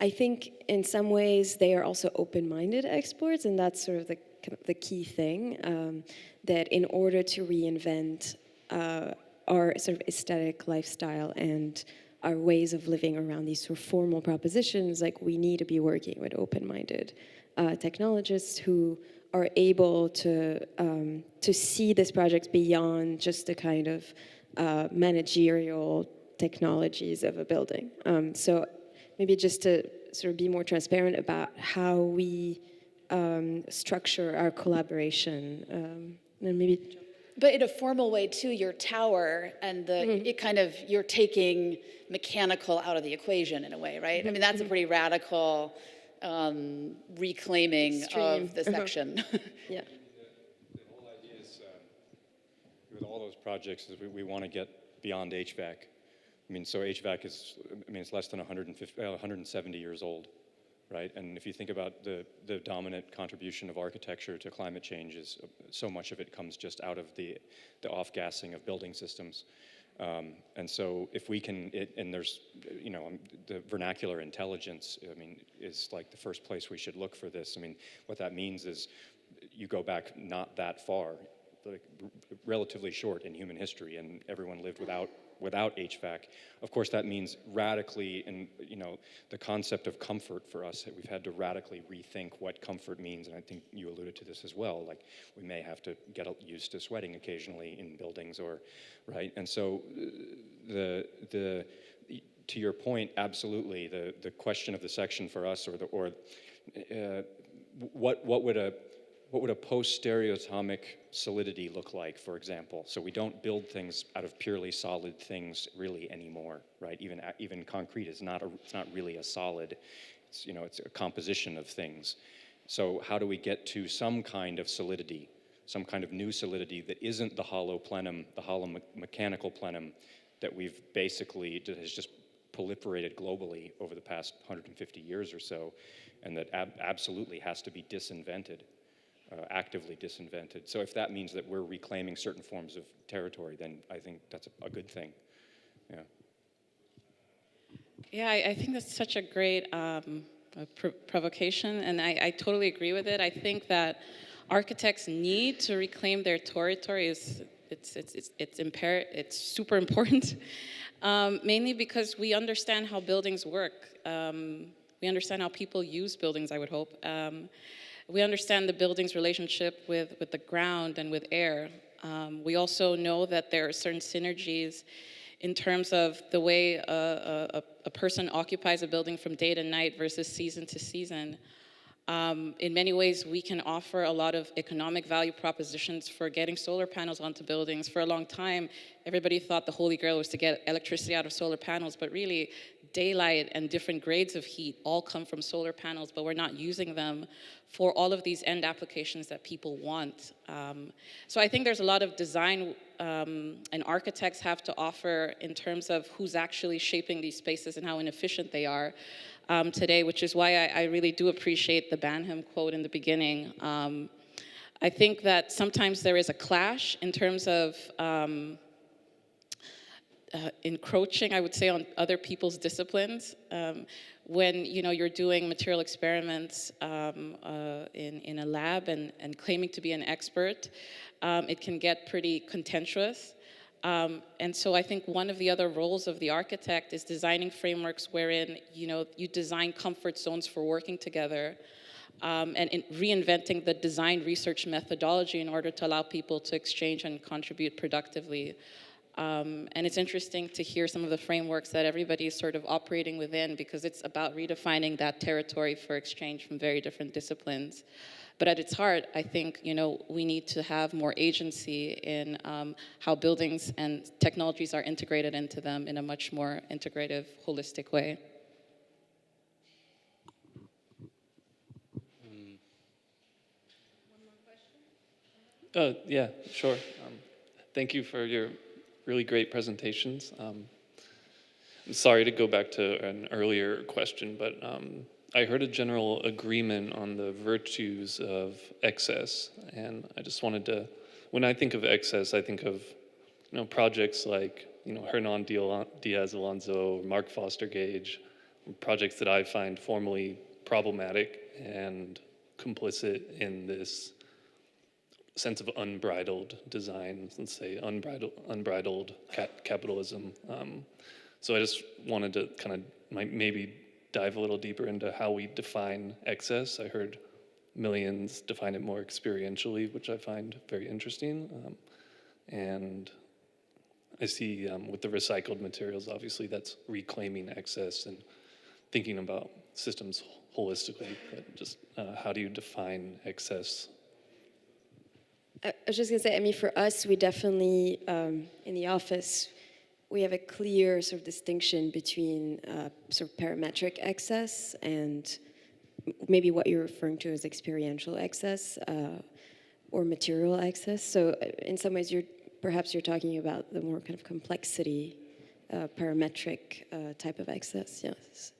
I think in some ways they are also open-minded experts, and that's sort of the key thing, that in order to reinvent our sort of aesthetic lifestyle and our ways of living around these sort of formal propositions, like, we need to be working with open-minded technologists who are able to see this project beyond just the kind of managerial technologies of a building. So maybe just to sort of be more transparent about how we structure our collaboration, and maybe. But in a formal way too, your tower and it kind of, you're taking mechanical out of the equation in a way, right? I mean, that's a pretty radical reclaiming of the section. Yeah. The whole idea is, with all those projects, is we want to get beyond HVAC. I mean, so HVAC is, it's less than 170 years old, right? And if you think about the dominant contribution of architecture to climate change, is so much of it comes just out of the off-gassing of building systems. And so if we can, and there's, the vernacular intelligence, is like the first place we should look for this. What that means is you go back not that far, like, relatively short in human history, and everyone lived without HVAC. Of course, that means radically, and the concept of comfort for us, we've had to radically rethink what comfort means, and I think you alluded to this as well. Like, we may have to get used to sweating occasionally in buildings, right? And so, to your point, absolutely, the question of the section for us, what would a post-stereoatomic solidity look like, for example? So we don't build things out of purely solid things really anymore, right? Even concrete is it's not really a solid. It's a composition of things. So how do we get to some kind of solidity, some kind of new solidity that isn't the hollow plenum, the hollow mechanical plenum that that has just proliferated globally over the past 150 years or so, and that absolutely has to be disinvented. Actively disinvented. So if that means that we're reclaiming certain forms of territory, then I think that's a good thing. Yeah. Yeah, I think that's such a great provocation, and I totally agree with it. I think that architects need to reclaim their territory. It's super important, mainly because we understand how buildings work. We understand how people use buildings, I would hope. We understand the building's relationship with the ground and with air. We also know that there are certain synergies in terms of the way a person occupies a building from day to night versus season to season. In many ways, we can offer a lot of economic value propositions for getting solar panels onto buildings. For a long time, everybody thought the holy grail was to get electricity out of solar panels, but really, daylight and different grades of heat all come from solar panels, but we're not using them for all of these end applications that people want. So I think there's a lot of design and architects have to offer in terms of who's actually shaping these spaces and how inefficient they are today, which is why I really do appreciate the Banham quote in the beginning. I think that sometimes there is a clash in terms of encroaching, I would say, on other people's disciplines. When you're doing material experiments in a lab and claiming to be an expert, it can get pretty contentious. And so I think one of the other roles of the architect is designing frameworks wherein you design comfort zones for working together, and reinventing the design research methodology in order to allow people to exchange and contribute productively. And it's interesting to hear some of the frameworks that everybody is sort of operating within, because it's about redefining that territory for exchange from very different disciplines. But at its heart, I think we need to have more agency in how buildings and technologies are integrated into them in a much more integrative, holistic way. Yeah, sure. Thank you for your really great presentations. I'm sorry to go back to an earlier question, but I heard a general agreement on the virtues of excess, and I just wanted to, when I think of excess, I think of projects like Hernan Diaz Alonso, Mark Foster Gage, projects that I find formally problematic and complicit in this sense of unbridled design, let's say unbridled capitalism. So I just wanted to kind of maybe dive a little deeper into how we define excess. I heard MILLIØNS define it more experientially, which I find very interesting. And I see with the recycled materials, obviously that's reclaiming excess and thinking about systems holistically, but just how do you define excess? I was just gonna say, I mean, for us, we definitely, in the office, we have a clear sort of distinction between sort of parametric excess and maybe what you're referring to as experiential excess or material excess. So in some ways, perhaps you're talking about the more kind of complexity, parametric type of excess, yes.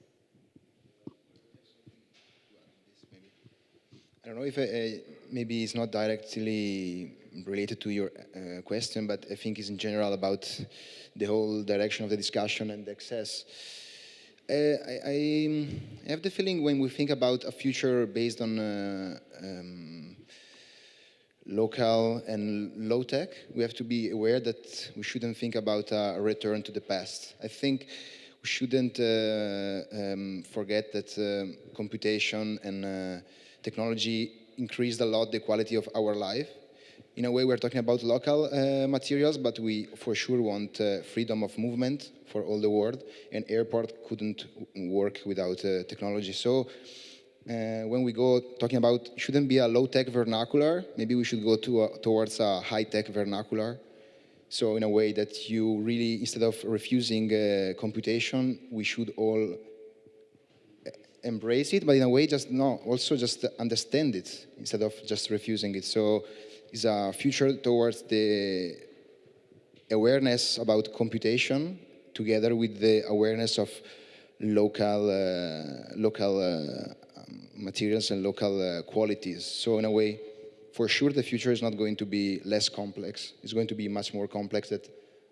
I don't know if maybe it's not directly related to your question, but I think it's in general about the whole direction of the discussion and the excess. I have the feeling when we think about a future based on local and low tech, we have to be aware that we shouldn't think about a return to the past. I think we shouldn't forget that computation and technology increased a lot the quality of our life. In a way, we're talking about local materials, but we for sure want freedom of movement for all the world, and airport couldn't work without technology. So when we go talking about shouldn't be a low-tech vernacular, maybe we should go towards a high-tech vernacular. So in a way that you really, instead of refusing computation, we should all embrace it, but in a way also just understand it instead of just refusing it. So it's a future towards the awareness about computation together with the awareness of local materials and local qualities. So in a way, for sure, the future is not going to be less complex. It's going to be much more complex than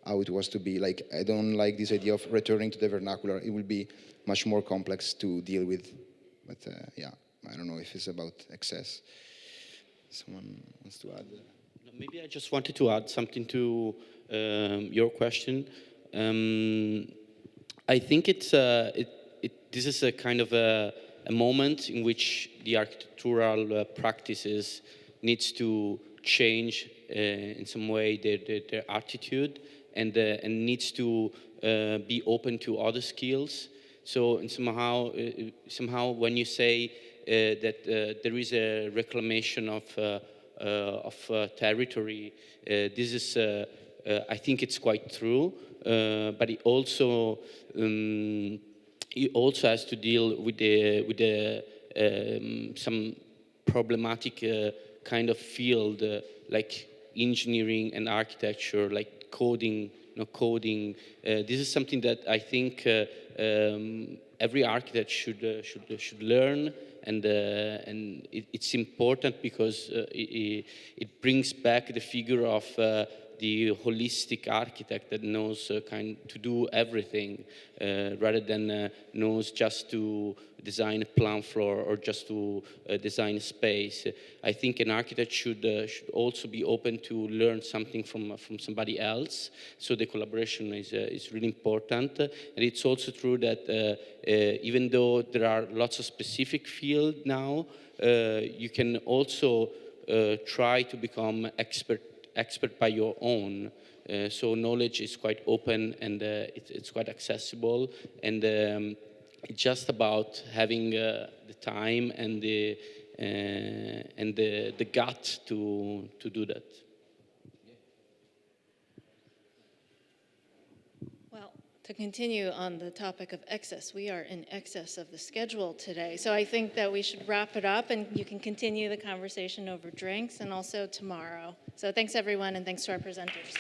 how it was to be. Like, I don't like this idea of returning to the vernacular. It will be much more complex to deal with. But yeah, I don't know if it's about excess. Someone wants to add? Maybe I just wanted to add something to your question. I think this is a kind of a moment in which the architectural practices needs to change in some way their attitude and needs to be open to other skills. So and somehow when you say that there is a reclamation of territory, this is I think it's quite true, but it also has to deal with some problematic kind of field like engineering and architecture, like coding. This is something that I think every architect should learn, and it's important because it brings back the figure of the holistic architect that knows to do everything rather than knows just to design a plant floor or just to design a space. I think an architect should also be open to learn something from somebody else. So the collaboration is really important. And it's also true that even though there are lots of specific fields now, you can also try to become expert by your own. So knowledge is quite open and it's quite accessible, and it's just about having the time and the gut to do that. Well, to continue on the topic of excess, we are in excess of the schedule today. So I think that we should wrap it up, and you can continue the conversation over drinks and also tomorrow. So thanks, everyone, and thanks to our presenters.